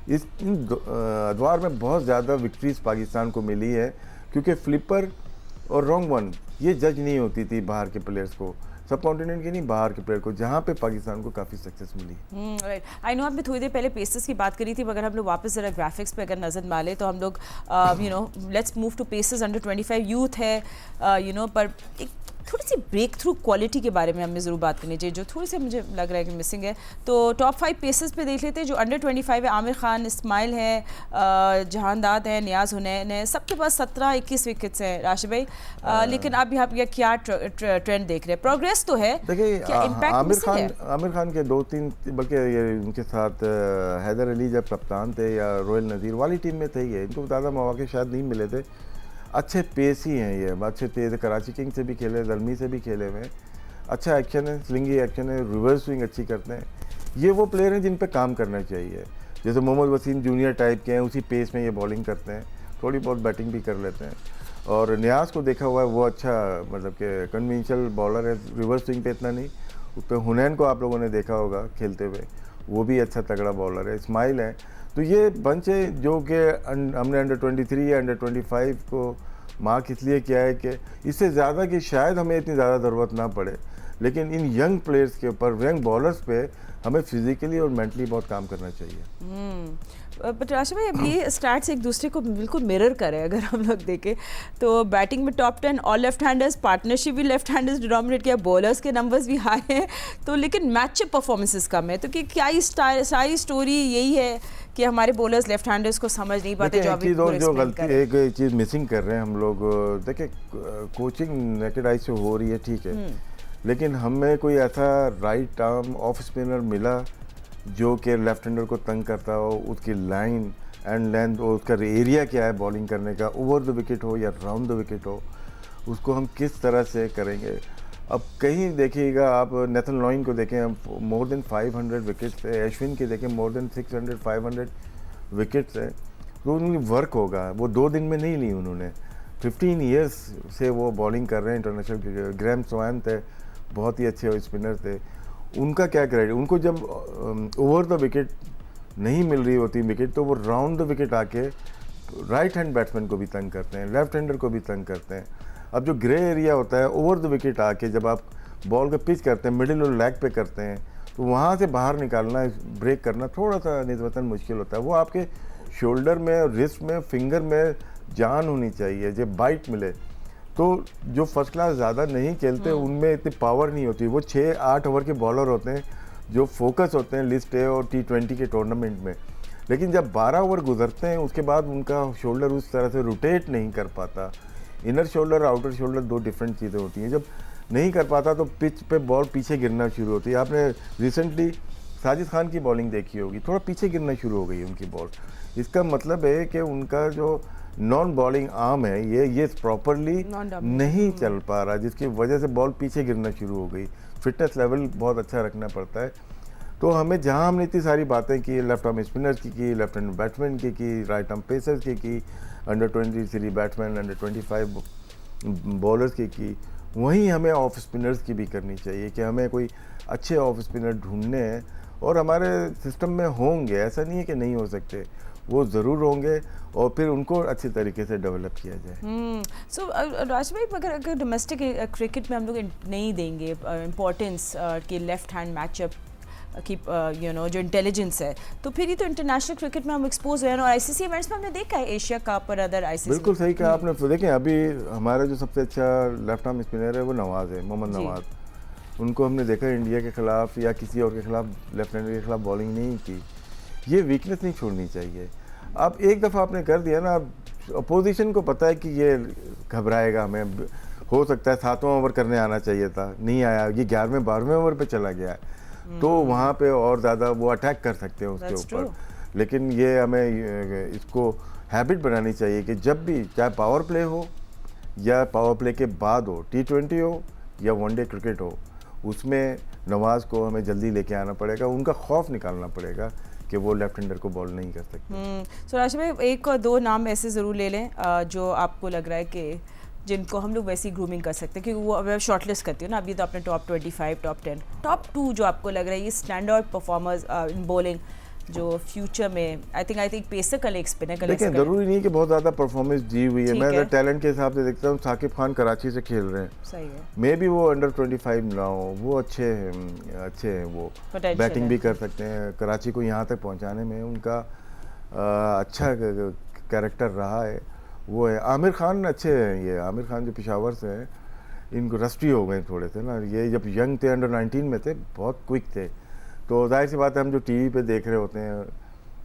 इन अदवार में बहुत ज़्यादा विक्ट्रीज पाकिस्तान को मिली है, क्योंकि फ्लिपर और रॉन्ग वन ये जज नहीं होती थी बाहर के प्लेयर्स को, सब कॉन्टिनेंट के नहीं, बाहर के प्लेयर को, जहाँ पे पाकिस्तान को काफ़ी सक्सेस मिली। राइट, आई नो आपने थोड़ी देर पहले पेसेस की बात करी थी, मगर हम लोग वापस ज़रा ग्राफिक्स पे अगर नज़र डालें तो हम लोग you know let's move to pacers. Under 25 youth है, यू नो, पर एक थोड़ी सी ब्रेक थ्रू क्वालिटी के बारे में हमें ज़रूर बात करनी चाहिए, जो थोड़ी सी मुझे लग रहा है कि मिसिंग है। तो टॉप 5 पेसेस पे देख लेते हैं। जो अंडर 25 है, आमिर खान, इस्माइल है, जहानदाद है, नियाज हुनैन है, सबके पास 17-21 विकेट्स हैं राशिद भाई, लेकिन आप यहाँ पे क्या ट्रेंड देख रहे हैं? प्रोग्रेस तो है, देखिए आमिर खान के 2-3, बल्कि ये उनके साथ हैदर अली जब कप्तान थे या रोयल नज़ीर वाली टीम में थे, ये इनको ज़्यादा मौके शायद नहीं मिले थे। अच्छे पेस ही हैं ये, अच्छे तेज़, कराची किंग से भी खेले, दरमी से भी खेले हुए, अच्छा एक्शन है, स्लिंगी एक्शन है, रिवर्स स्विंग अच्छी करते हैं। ये वो प्लेयर हैं जिन पे काम करना चाहिए। जैसे मोहम्मद वसीम जूनियर टाइप के हैं, उसी पेस में ये बॉलिंग करते हैं, थोड़ी बहुत बैटिंग भी कर लेते हैं। और न्याज को देखा हुआ है, वो अच्छा मतलब कि कन्वेंशनल बॉलर है, रिवर्स स्विंग पे इतना नहीं। उस पर हुनैन को आप लोगों ने देखा होगा खेलते हुए, वो भी अच्छा तगड़ा बॉलर है। इस्माइल है, तो ये बंच है जो कि हमने अंडर 23 या अंडर 25 को मार्क इसलिए किया है कि इससे ज़्यादा कि शायद हमें इतनी ज़्यादा ज़रूरत ना पड़े, लेकिन इन यंग प्लेयर्स के ऊपर, यंग बॉलर्स पे हमें फिजिकली और मेंटली बहुत काम करना चाहिए। बट राशिद भाई, अब ये स्टैट्स एक दूसरे को बिल्कुल मिरर करें अगर हम लोग देखें तो बैटिंग में top 10 all left handers, partnership भी लेफ्ट हैंडर्स डोमिनेट किया, बॉलर्स के नंबर्स भी हाई हैं, तो लेकिन मैचअप परफॉर्मेंसेस कम है। तो कि क्या सारी स्टोरी यही है कि हमारे बॉलर्स लेफ्ट हैंडर्स को समझ नहीं पाते? जो गलती, एक चीज़ मिसिंग कर रहे हैं हम लोग। देखिए कोचिंग नेकेड आई से हो रही है, ठीक है, लेकिन हमें कोई ऐसा राइट आर्म ऑफ स्पिनर मिला जो कि लेफ्ट हैंडर को तंग करता हो, उसकी लाइन एंड लेंथ और उसका एरिया क्या है बॉलिंग करने का, ओवर द विकेट हो या राउंड द विकेट हो, उसको हम किस तरह से करेंगे। अब कहीं देखिएगा आप नेथन लॉइन को देखें, अब मोर देन 500 विकेट्स है, अश्विन के देखें मोर देन 600 500 विकेट्स है। तो उनकी वर्क होगा, वो 2 दिन में नहीं ली उन्होंने, 15 ईयर्स से वो बॉलिंग कर रहे हैं इंटरनेशनल। ग्रैम स्वान थे, बहुत ही अच्छे स्पिनर थे। उनका क्या क्रेडिट, उनको जब ओवर द विकेट नहीं मिल रही होती विकेट, तो वो राउंड द विकेट आके राइट हैंड बैट्समैन को भी तंग करते हैं, लेफ्ट हैंडर को भी तंग करते हैं। अब जो ग्रे एरिया होता है, ओवर द विकेट आके जब आप बॉल को पिच करते हैं, मिडिल और लेग पे करते हैं, तो वहाँ से बाहर निकालना, ब्रेक करना थोड़ा सा निस्बतन मुश्किल होता है। वो आपके शोल्डर में, रिस्ट में, फिंगर में जान होनी चाहिए, जब बाइट मिले। तो जो फर्स्ट क्लास ज़्यादा नहीं खेलते उनमें इतनी पावर नहीं होती। वो 6-8 ओवर के बॉलर होते हैं जो फोकस होते हैं लिस्ट ए और T20 के टूर्नामेंट में। लेकिन जब 12 ओवर गुजरते हैं उसके बाद उनका शोल्डर उस तरह से रोटेट नहीं कर पाता। Inner shoulder, outer shoulder 2 different चीज़ें होती हैं। जब नहीं कर पाता तो पिच पे बॉल पीछे गिरना शुरू होती है। आपने रिसेंटली साजिद खान की बॉलिंग देखी होगी, थोड़ा पीछे गिरना शुरू हो गई उनकी बॉल। इसका मतलब है कि उनका जो नॉन बॉलिंग आर्म है ये प्रॉपरली नहीं चल पा रहा, जिसकी वजह से बॉल पीछे गिरना शुरू हो गई। फिटनेस लेवल बहुत अच्छा रखना पड़ता है। तो हमें, जहां हमने इतनी सारी बातें की, लेफ्ट आर्म स्पिनर्स की लेफ्ट हैंड बैट्समैन की राइट आर्म पेसर्स की अंडर 23 बैट्समैन, अंडर 25 बॉलर्स की, वहीं हमें ऑफ स्पिनर्स की भी करनी चाहिए कि हमें कोई अच्छे ऑफ स्पिनर ढूंढने हैं। और हमारे सिस्टम में होंगे, ऐसा नहीं है कि नहीं हो सकते, वो ज़रूर होंगे, और फिर उनको अच्छे तरीके से डेवलप किया जाए। सो राज भाई, अगर डोमेस्टिक क्रिकेट में हम लोग नहीं देंगे इम्पोर्टेंस कि लेफ्ट हैंड मैचअप की जो इंटेलिजेंस है, तो फिर ही तो इंटरनेशनल क्रिकेट में हम एक्सपोज हुए हैं। और आईसीसी इवेंट्स में हमने देखा है, एशिया कप और अदर आईसीसी। बिल्कुल सही कहा आपने। तो देखें, अभी हमारा जो सबसे अच्छा लेफ्ट आर्म स्पिनर है वो नवाज़ है, मोहम्मद नवाज़। उनको हमने देखा इंडिया के खिलाफ या किसी और के खिलाफ, लेफ्ट हैंडर के खिलाफ बॉलिंग नहीं की। ये वीकनेस नहीं छोड़नी चाहिए। अब एक दफ़ा आपने कर दिया ना, अपोजिशन को पता है कि ये घबराएगा, हमें हो सकता है 7वां ओवर करने आना चाहिए था, नहीं आया, ये 11वें 12वें ओवर पे चला गया है, तो वहाँ पे और ज़्यादा वो अटैक कर सकते हैं उसके ऊपर। लेकिन ये हमें इसको हैबिट बनानी चाहिए कि जब भी, चाहे पावर प्ले हो या पावर प्ले के बाद हो, T20 हो या वनडे क्रिकेट हो, उसमें नवाज़ को हमें जल्दी लेके आना पड़ेगा, उनका खौफ निकालना पड़ेगा कि वो लेफ्ट हैंडर को बॉल नहीं कर सकते। सो राशिद भाई, 1 और 2 नाम ऐसे ज़रूर ले लें जो आपको लग रहा है कि जिनको हम लोग वैसी ग्रूमिंग कर सकते हैं, क्योंकि वो अब शॉर्टलिस्ट करती हूँ ना, अभी तो अपने टॉप 25, टॉप 10, टॉप 2 जो आपको लग रहा है ये स्टैंडर्ड परफॉर्मर्स इन बॉलिंग जो फ्यूचर में, आई थिंक पेसर का लेग स्पिनर का। लेकिन ज़रूरी नहीं कि बहुत ज़्यादा परफॉर्मेंस दी हुई है। मैं टैलेंट के हिसाब से देखता हूँ, साकिब खान कराची से खेल रहे हैं, सही है, मे भी वो अंडर 25 ना हो, वो अच्छे हैं, वो बैटिंग भी कर सकते हैं। कराची को यहाँ तक पहुँचाने में उनका अच्छा कैरेक्टर रहा है, वो है। आमिर खान अच्छे हैं, ये आमिर खान जो पेशावर से हैं, इनको रस्टी हो गए थोड़े से ना, ये जब यंग थे, अंडर 19 में थे, बहुत क्विक थे। तो जाहिर सी बात है, हम जो टीवी पे देख रहे होते हैं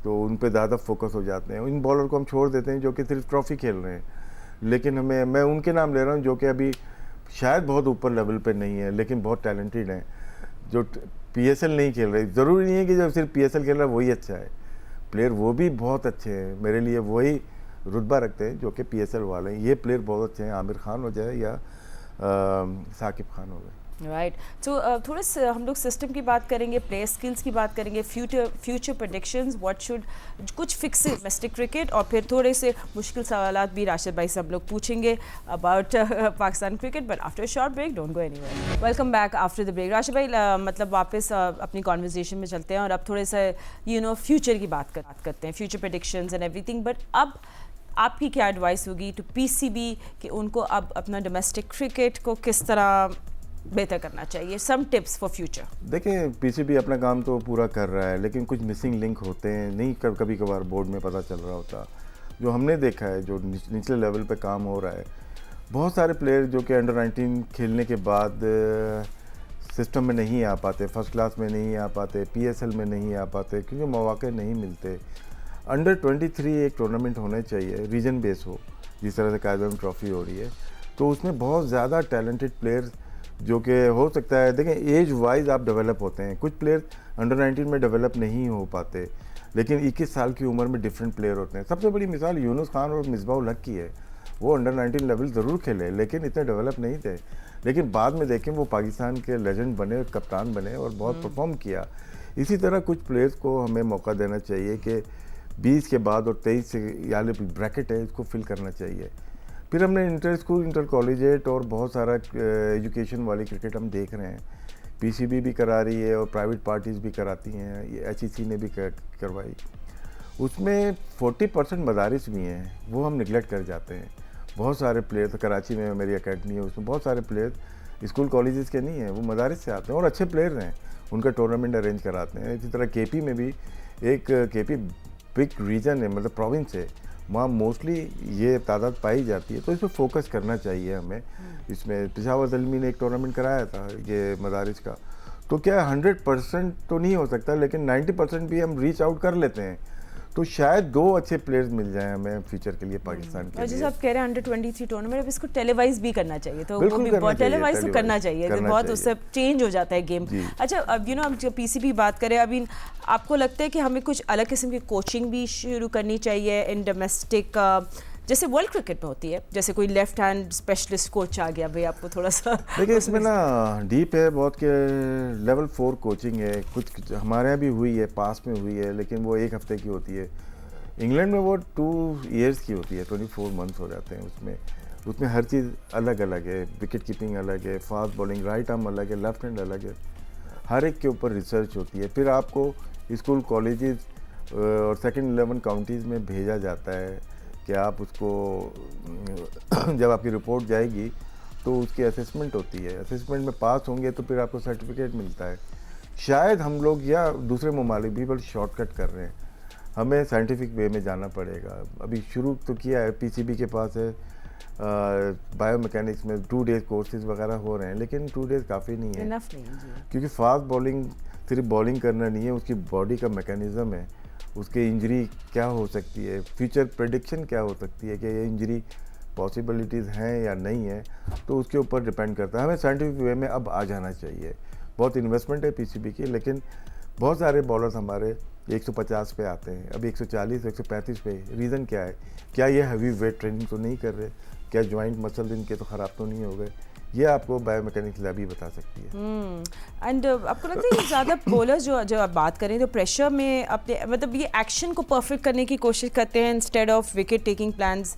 तो उन पे ज़्यादा फोकस हो जाते हैं। इन बॉलर को हम छोड़ देते हैं जो कि सिर्फ ट्रॉफी खेल रहे हैं। लेकिन मैं उनके नाम ले रहा हूँ जो कि अभी शायद बहुत ऊपर लेवल पे नहीं है, लेकिन बहुत टैलेंटेड हैं, जो PSL नहीं खेल रहे। ज़रूरी नहीं है कि जब सिर्फ PSL खेल रहा है वही अच्छा है, प्लेयर वो भी बहुत अच्छे हैं, मेरे लिए वही रुतबा रखते हैं जो कि PSL वाले हैं। ये प्लेयर बहुत अच्छे हैं, आमिर खान हो जाए या साकिब खान हो गए। राइट। तो थोड़ा सा हम लोग सिस्टम की बात करेंगे, प्लेयर स्किल्स की बात करेंगे, फ्यूचर प्रेडिक्शंस, व्हाट शुड, कुछ फिक्सेस डोमेस्टिक क्रिकेट, और फिर थोड़े से मुश्किल सवालात भी राशिद भाई से हम लोग पूछेंगे about Pakistan cricket. But after short break, don't go anywhere. Welcome back after the break. Rashid भाई, मतलब वापस अपनी कॉन्वर्जेशन में चलते हैं और अब थोड़े सा फ्यूचर की बात करते हैं, future predictions and everything. But अब आपकी क्या एडवाइस होगी टू PCB कि उनको अब अपना डोमेस्टिक क्रिकेट को किस तरह बेहतर करना चाहिए, सम टिप्स फॉर फ्यूचर? देखें, PCB अपना काम तो पूरा कर रहा है, लेकिन कुछ मिसिंग लिंक होते हैं, नहीं कभी कभार बोर्ड में पता चल रहा होता। जो हमने देखा है, जो निचले लेवल पे काम हो रहा है, बहुत सारे प्लेयर जो कि अंडर 19 खेलने के बाद सिस्टम में नहीं आ पाते, फर्स्ट क्लास में नहीं आ पाते, PSL में नहीं आ पाते, क्योंकि मौके नहीं मिलते। अंडर 23 एक टूर्नामेंट होने चाहिए, रीजन बेस हो, जिस तरह से कायदे ट्रॉफी हो रही है, तो उसमें बहुत ज़्यादा टैलेंटेड प्लेयर्स जो कि हो सकता है, देखें एज वाइज आप डेवलप होते हैं। कुछ प्लेयर अंडर 19 में डेवलप नहीं हो पाते, लेकिन 21 साल की उम्र में डिफरेंट प्लेयर होते हैं। सबसे बड़ी मिसाल यूनुस खान और मिसबाह उल हक की है। वो अंडर 19 लेवल ज़रूर खेले, लेकिन इतने डेवलप नहीं थे, लेकिन बाद में देखें वो पाकिस्तान के लेजेंड बने, कप्तान बने और बहुत परफॉर्म किया। इसी तरह कुछ प्लेयर्स को हमें मौका देना चाहिए कि 20 के बाद और 23 से यानी ब्रैकेट है इसको फिल करना चाहिए। फिर हमने इंटर स्कूल, इंटर कॉलेजेट और बहुत सारा एजुकेशन वाली क्रिकेट हम देख रहे हैं। पीसीबी भी करा रही है और प्राइवेट पार्टीज़ भी कराती हैं, ये एचईसी ने भी करवाई। उसमें 40% मदारिस भी हैं, वो हम निगलेक्ट कर जाते हैं। बहुत सारे प्लेयर, कराची में मेरी एकेडमी है, उसमें बहुत सारे प्लेयर स्कूल कॉलेजेस के नहीं हैं, वो मदारिस से आते हैं और अच्छे प्लेयर हैं, उनका टूर्नामेंट अरेंज कराते हैं। इसी तरह केपी में भी एक केपी बिग रीजन है, मतलब प्रोविंस है, वहाँ मोस्टली ये तादाद पाई जाती है, तो इस पर फोकस करना चाहिए हमें। इसमें पेशावर ज़ल्मी ने एक टूर्नामेंट कराया था ये मदारिस का, तो क्या 100% तो नहीं हो सकता, लेकिन 90% भी हम रीच आउट कर लेते हैं, तो शायद 2 अच्छे प्लेयर्स मिल जाएं हमें फ्यूचर के लिए पाकिस्तान के और लिए। जैसे आप कह रहे हैं अंडर 23 टूर्नामेंट, अब इसको टेलीवाइज भी करना चाहिए, तो वो बिल्कुल भी करना बहुत चाहिए, टेलीवाइज तो करना चाहिए, तो बहुत चाहिए। उससे चेंज हो जाता है गेम। जी। अच्छा, अब हम जब पीसीबी बात करें, अभी आपको लगता है कि हमें कुछ अलग किस्म की कोचिंग भी शुरू करनी चाहिए इन डोमेस्टिक, जैसे वर्ल्ड क्रिकेट में होती है, जैसे कोई लेफ्ट हैंड स्पेशलिस्ट कोच आ गया, भाई आपको थोड़ा सा देखिए इसमें ना डीप है बहुत, के लेवल 4 कोचिंग है, कुछ हमारे यहाँ भी हुई है, पास में हुई है, लेकिन वो 1 हफ्ते की होती है। इंग्लैंड में वो 2 ईयर्स की होती है, 24 मंथ्स हो जाते हैं उसमें हर चीज़ अलग अलग है, विकेट कीपिंग अलग है, फास्ट बॉलिंग, राइट आर्म अलग है, लेफ्ट हैंड अलग है, हर एक के ऊपर रिसर्च होती है। फिर आपको स्कूल, कॉलेजेस और सेकंड 11 काउंटीज़ में भेजा जाता है कि आप उसको जब आपकी रिपोर्ट जाएगी तो उसकी असेसमेंट होती है, असेसमेंट में पास होंगे तो फिर आपको सर्टिफिकेट मिलता है। शायद हम लोग या दूसरे ममालिक भी बस शॉर्टकट कर रहे हैं, हमें साइंटिफिक वे में जाना पड़ेगा। अभी शुरू तो किया है, पीसीबी के पास है, बायोमैकेनिक्स में 2 डेज कोर्सेज वगैरह हो रहे हैं, लेकिन 2 डेज काफ़ी नहीं है, क्योंकि फास्ट बॉलिंग सिर्फ बॉलिंग करना नहीं है, उसकी बॉडी का मैकेनिज़्म है, उसके इंजरी क्या हो सकती है, फ्यूचर प्रेडिक्शन क्या हो सकती है कि ये इंजरी पॉसिबिलिटीज़ हैं या नहीं है, तो उसके ऊपर डिपेंड करता है। हमें साइंटिफिक वे में अब आ जाना चाहिए। बहुत इन्वेस्टमेंट है पीसीबी की, लेकिन बहुत सारे बॉलर्स हमारे 150 पे आते हैं, अभी 140, 135 पे। रीज़न क्या है? क्या ये हैवी वेट ट्रेनिंग तो नहीं कर रहे? क्या जॉइंट मसल इनके तो ख़राब तो नहीं हो गए? ये आपको बायोमैकेनिक्स लैब ही बता सकती है। एंड आपको लगता है कि ज़्यादा बॉलर्स जो आप बात करें तो प्रेशर में अपने, मतलब ये एक्शन को परफेक्ट करने की कोशिश करते हैं instead of wicket taking plans,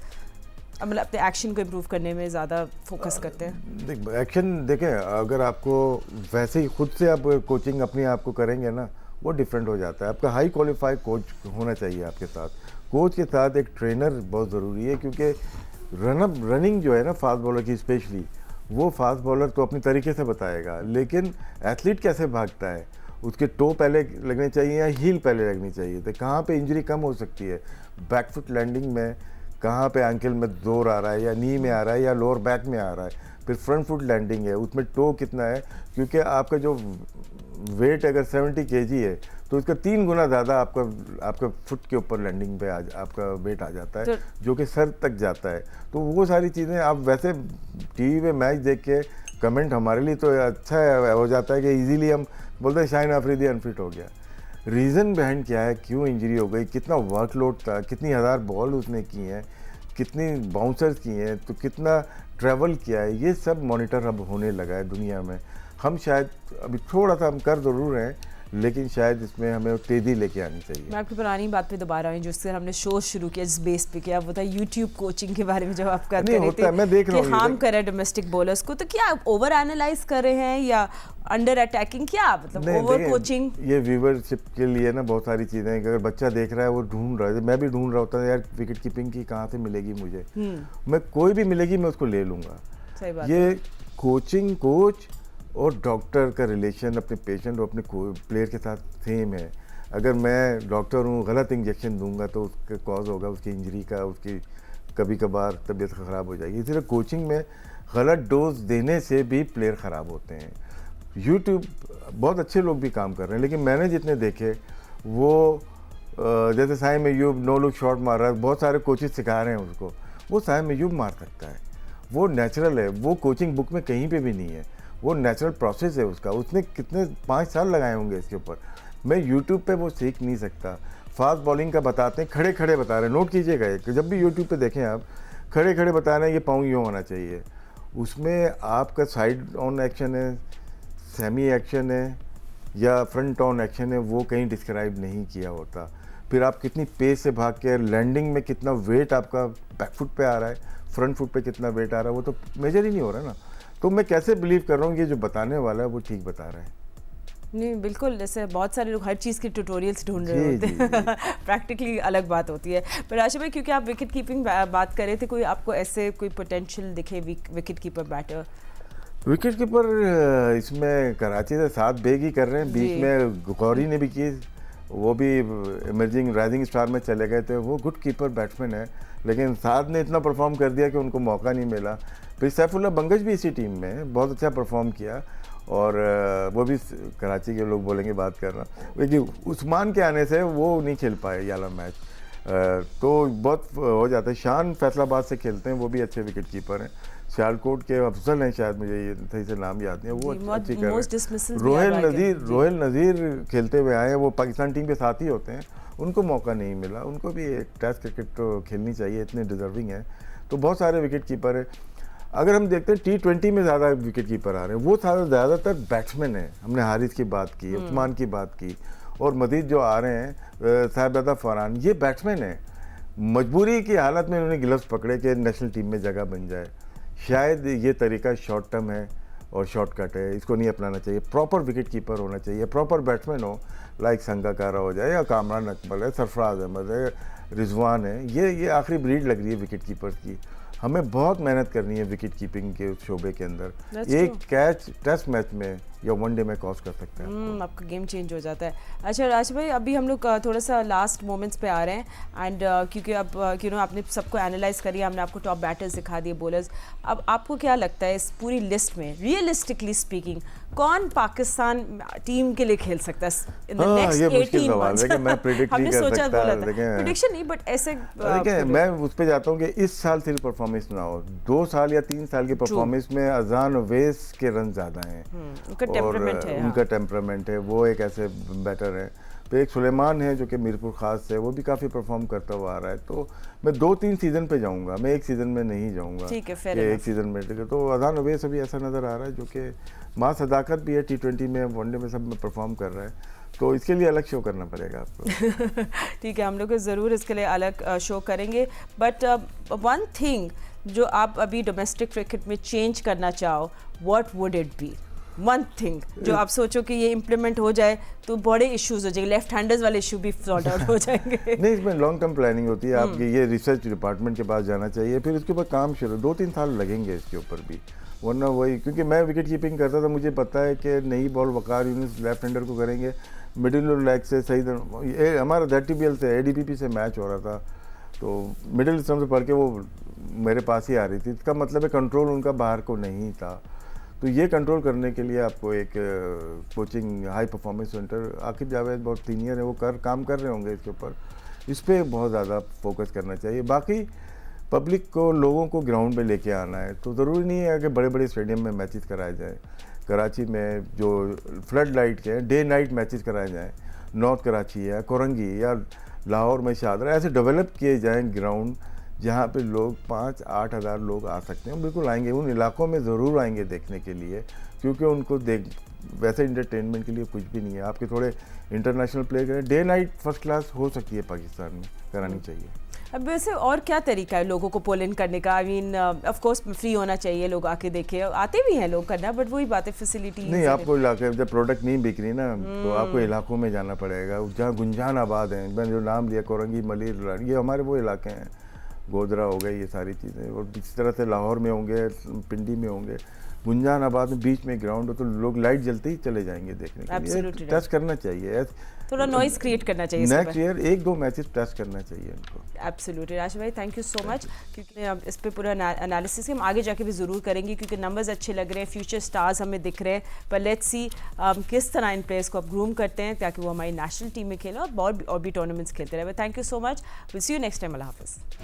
मतलब अपने एक्शन को इम्प्रूव करने में ज़्यादा फोकस करते हैं? एक्शन देखें, अगर आपको वैसे ही खुद से आप कोचिंग अपने आप को करेंगे ना, वो डिफरेंट हो जाता है। आपका हाई क्वालिफाइड कोच होना चाहिए आपके साथ। कोच के साथ एक ट्रेनर बहुत ज़रूरी है, क्योंकि रनिंग जो है ना फास्ट बॉलर की स्पेशली, वो फास्ट बॉलर तो अपने तरीके से बताएगा, लेकिन एथलीट कैसे भागता है, उसके टो पहले लगने चाहिए या हील पहले लगनी चाहिए, तो कहाँ पे इंजरी कम हो सकती है, बैकफुट लैंडिंग में कहाँ पे एंकल में जोर आ रहा है, या नी में आ रहा है, या लोअर बैक में आ रहा है। फिर फ्रंट फुट लैंडिंग है, उसमें टो कितना है, क्योंकि आपका जो वेट अगर 70 kg है तो उसका 3 गुना ज़्यादा आपका फुट के ऊपर लैंडिंग पे आपका वेट आ जाता है, जो कि सर तक जाता है। तो वो सारी चीज़ें आप वैसे टीवी पे मैच देख के कमेंट हमारे लिए तो अच्छा हो जाता है कि इजीली हम बोलते हैं शाहिन अफरीदी अनफिट हो गया। रीज़न बिहाइंड क्या है, क्यों इंजरी हो गई, कितना वर्कलोड था, कितनी हज़ार बॉल उसने की हैं, कितनी बाउंसर्स की हैं, तो कितना ट्रैवल किया है, ये सब मॉनिटर अब होने लगा है दुनिया में। हम शायद अभी थोड़ा सा हम कर ज़रूर हैं, लेकिन शायद इसमें हमें तेज़ी लेके आनी चाहिए। मैं आपकी पुरानी बात पे दोबारा आई, जिससे हमने शो शुरू किया जिस बेस पे किया, वो था यूट्यूब कोचिंग के बारे में। जब आप कर रहे थे मैं देख रहा हूँ हार्म कर रहे हैं डोमेस्टिक बॉलर्स को, तो क्या आप ओवर एनालाइज कर रहे हैं या अंडर अटैकिंग, क्या मतलब ओवर कोचिंग? ये व्यूवरशिप के लिए ना बहुत सारी चीज़ें, अगर बच्चा देख रहा है, वो ढूंढ रहा है, मैं भी ढूंढ रहा होता है यार विकेट कीपिंग की कहाँ से मिलेगी मुझे, मैं कोई भी मिलेगी मैं उसको ले लूँगा। सही बात। ये कोचिंग, कोच और डॉक्टर का रिलेशन अपने पेशेंट और अपने प्लेयर के साथ सेम है। अगर मैं डॉक्टर हूँ, गलत इंजेक्शन दूंगा तो उसका कॉज होगा उसकी इंजरी का, उसकी कभी कभार तबीयत ख़राब हो जाएगी। इसी तरह कोचिंग में गलत डोज देने से भी प्लेयर ख़राब होते हैं। यूट्यूब बहुत अच्छे लोग भी काम कर रहे हैं, लेकिन मैंने जितने देखे वो जैसे साइम अय्यूब नो लुक शॉट मार रहा है, बहुत सारे कोचेस सिखा रहे हैं उसको, वो साइम अय्यूब मार सकता है, वो नेचुरल है, वो कोचिंग बुक में कहीं पे भी नहीं है, वो नेचुरल प्रोसेस है उसका। उसने कितने 5 साल लगाए होंगे इसके ऊपर, मैं यूट्यूब पे वो सीख नहीं सकता। फास्ट बॉलिंग का बताते हैं, खड़े खड़े बता रहे हैं, नोट कीजिएगा, जब भी यूट्यूब पे देखें आप, खड़े खड़े बता रहे हैं ये पाँव यूँ होना चाहिए, उसमें आपका साइड ऑन एक्शन है, सेमी एक्शन है या फ्रंट ऑन एक्शन है, वो कहीं डिस्क्राइब नहीं किया होता। फिर आप कितनी पेस से भाग के लैंडिंग में कितना वेट आपका बैक फुट पे आ रहा है, फ्रंट फुट पे कितना वेट आ रहा है, वो तो मेजर ही नहीं हो रहा ना। तो मैं कैसे बिलीव कर रहा हूँ कि जो बताने वाला है वो ठीक बता रहा है। नहीं बिल्कुल, जैसे बहुत सारे लोग हर चीज़ के ट्यूटोरियल्स ढूंढ रहे जी, होते जी, हैं प्रैक्टिकली अलग बात होती है। पर आशा भाई, क्योंकि आप विकेट कीपिंग बात कर रहे थे, कोई आपको ऐसे कोई पोटेंशियल दिखे wicket keeper batter? Wicket keeper इसमें कराची से 7 बेग ही कर रहे हैं, बीच में गौरी ने भी की, वो भी इमर्जिंग राइजिंग स्टार में चले गए थे। वो गुड कीपर बैट्समैन है, लेकिन साद ने इतना परफॉर्म कर दिया कि उनको मौका नहीं मिला। फिर सैफुल्लाह बंगश भी इसी टीम में है, बहुत अच्छा परफॉर्म किया, और वो भी कराची के लोग बोलेंगे बात कर रहा, लेकिन उस्मान के आने से वो नहीं खेल पाए ये वाला मैच। तो बहुत हो जाता है। शान फैसलाबाद से खेलते हैं, वो भी अच्छे विकेट कीपर हैं। सियालकोट के अफजल हैं शायद, मुझे ये सही से नाम याद नहीं है, वो अच्छी कर रहे हैं। रोहिल नज़ीर खेलते हुए आए हैं, वो पाकिस्तान टीम के साथ ही होते हैं, उनको मौका नहीं मिला। उनको भी एक टेस्ट क्रिकेट तो खेलनी चाहिए, इतने डिजर्विंग है। तो बहुत सारे विकेट कीपर है। अगर हम देखते हैं T20 में ज़्यादा विकेट कीपर आ रहे हैं, वो ज़्यादातर बैट्समैन हैं। हमने हारिस की बात की, उस्मान की बात की, और मजीद जो आ रहे हैं साहिबजादा फरहान, ये बैट्समैन हैं। मजबूरी की हालत में उन्होंने ग्लव्स पकड़े कि नेशनल टीम में जगह बन जाए। शायद ये तरीका शॉर्ट टर्म है और शॉर्टकट है, इसको नहीं अपनाना चाहिए। प्रॉपर विकेट कीपर होना चाहिए, प्रॉपर बैट्समैन हो, लाइक संगाकारा हो जाए या कामरान अकमल है, सरफराज अहमद है, रिजवान है। ये आखिरी ब्रीड लग रही है विकेट कीपर्स की। हमें बहुत मेहनत करनी है विकेट कीपिंग के शोबे के अंदर। एक कैच टेस्ट मैच में या वनडे में कॉस्ट कर सकते हैं, आपका गेम चेंज हो जाता है। अच्छा राज भाई, अभी हम लोग थोड़ा सा लास्ट मोमेंट्स पे आ रहे हैं, एंड क्योंकि अब आपने सबको एनालाइज करिए, हमने आपको टॉप बैटर्स दिखा दिए, बॉलर्स। अब आपको क्या लगता है इस पूरी लिस्ट में, रियलिस्टिकली स्पीकिंग, कौन पाकिस्तान टीम के लिए खेल सकता है इन द नेक्स्ट 18 मंथ्स? मैं प्रेडिक्ट नहीं कर सकता, प्रेडिक्शन नहीं, बट ऐसे देखिए मैं उस पर जाता हूँ कि इस साल सिर्फ परफॉर्मेंस ना हो, 2 साल या 3 साल की परफॉर्मेंस में अजान अवैस के रन ज़्यादा हैं, उनका टेम्परामेंट है, वो एक ऐसे बैटर है। तो एक सुलेमान है जो कि मीरपुर ख़ास है, वो भी काफ़ी परफॉर्म करता हुआ आ रहा है। तो मैं 2-3 सीज़न पे जाऊंगा, मैं एक सीज़न में नहीं जाऊंगा। ठीक है, फिर एक सीज़न में तो अजान अवैस अभी ऐसा नज़र आ रहा है जो कि माँ सदाकत भी है, T20 में, वनडे में सब में परफॉर्म कर रहा है। तो इसके लिए अलग शो करना पड़ेगा आपको। ठीक है, हम लोग ज़रूर इसके लिए अलग शो करेंगे। बट वन थिंग जो आप अभी डोमेस्टिक क्रिकेट में चेंज करना चाहो, what would it be? One thing जो आप सोचो कि ये इम्प्लीमेंट हो जाए तो बड़े इश्यूज हो जाएंगे, लेफ्ट हैंडर्स वाले इशू भी सॉर्ट आउट हो जाएंगे। नहीं, इसमें लॉन्ग टर्म प्लानिंग होती है आपकी, ये रिसर्च डिपार्टमेंट के पास जाना चाहिए, फिर उसके ऊपर काम शुरू, 2-3 साल लगेंगे इसके ऊपर भी, वरना वही, क्योंकि मैं विकेट कीपिंग करता था, मुझे पता है कि नई ball Waqar Younis left hander को करेंगे, मिडिल लेग से सही तरह। हमारा ZTBL से ADPP से मैच हो रहा था, तो मिडिल स्टम्प से पढ़ के वो मेरे पास ही आ रही थी। इसका मतलब है कंट्रोल उनका बाहर को नहीं था। तो ये कंट्रोल करने के लिए आपको एक coaching high performance centre, Aqib Javed बहुत सीनियर है, वो काम कर रहे होंगे इसके ऊपर, इस पर बहुत ज़्यादा फोकस करना चाहिए। बाकी पब्लिक को, लोगों को ग्राउंड पे लेके आना है, तो ज़रूरी नहीं है कि बड़े बड़े स्टेडियम में मैचेस कराए जाएँ। कराची में जो फ्लड लाइट के डे नाइट मैचेस कराए जाएँ, नॉर्थ कराची या कोरंगी या लाहौर में शादरा, ऐसे डेवलप किए जाएँ ग्राउंड जहाँ पे लोग 5-8 हज़ार लोग आ सकते हैं। बिल्कुल आएंगे, उन इलाकों में ज़रूर आएंगे देखने के लिए, क्योंकि उनको वैसे इंटरटेनमेंट के लिए कुछ भी नहीं है। आपके थोड़े इंटरनेशनल प्ले करें, डे नाइट फर्स्ट क्लास हो सकती है पाकिस्तान में, करानी चाहिए। अब वैसे और क्या तरीका है लोगों को पुल इन करने का? I mean of course free होना चाहिए, लोग आके देखे, आते भी हैं लोग करना, बट वही बात है, फैसिलिटी नहीं, आपको इलाके जब प्रोडक्ट नहीं बिक रही ना, तो आपको इलाकों में जाना पड़ेगा जहाँ गुंजान आबाद हैं। मैंने जो नाम लिया, कोरंगी, मलिर, ये हमारे वो इलाके हैं, गोदरा हो गए, ये सारी चीज़ें। और इस तरह से लाहौर में होंगे, पिंडी में होंगे, गुंजान आबाद में बीच में ग्राउंड हो, तो लोग लाइट जलते ही चले जाएंगे देखने के लिए। टेस्ट करना चाहिए, थोड़ा नॉइज क्रिएट करना चाहिए, नेक्स्ट ईयर 1-2 मैचेस टेस्ट करना चाहिए इनको। एब्सोल्युटली राज भाई, थैंक यू सो मच, क्योंकि अब इस पे पूरा एनालिसिस हम आगे जाके भी ज़रूर करेंगे, क्योंकि नंबर्स अच्छे लग रहे हैं, फ्यूचर स्टार्स हमें दिख रहे हैं। पर लेट्स सी किस तरह इन प्लेयर्स को आप ग्रूम करते हैं ताकि वो हमारी नेशनल टीम में खेलें और भी टूर्नामेंट्स खेलते रहे। Thank you so much, will see you next time. Allah हाफिज़।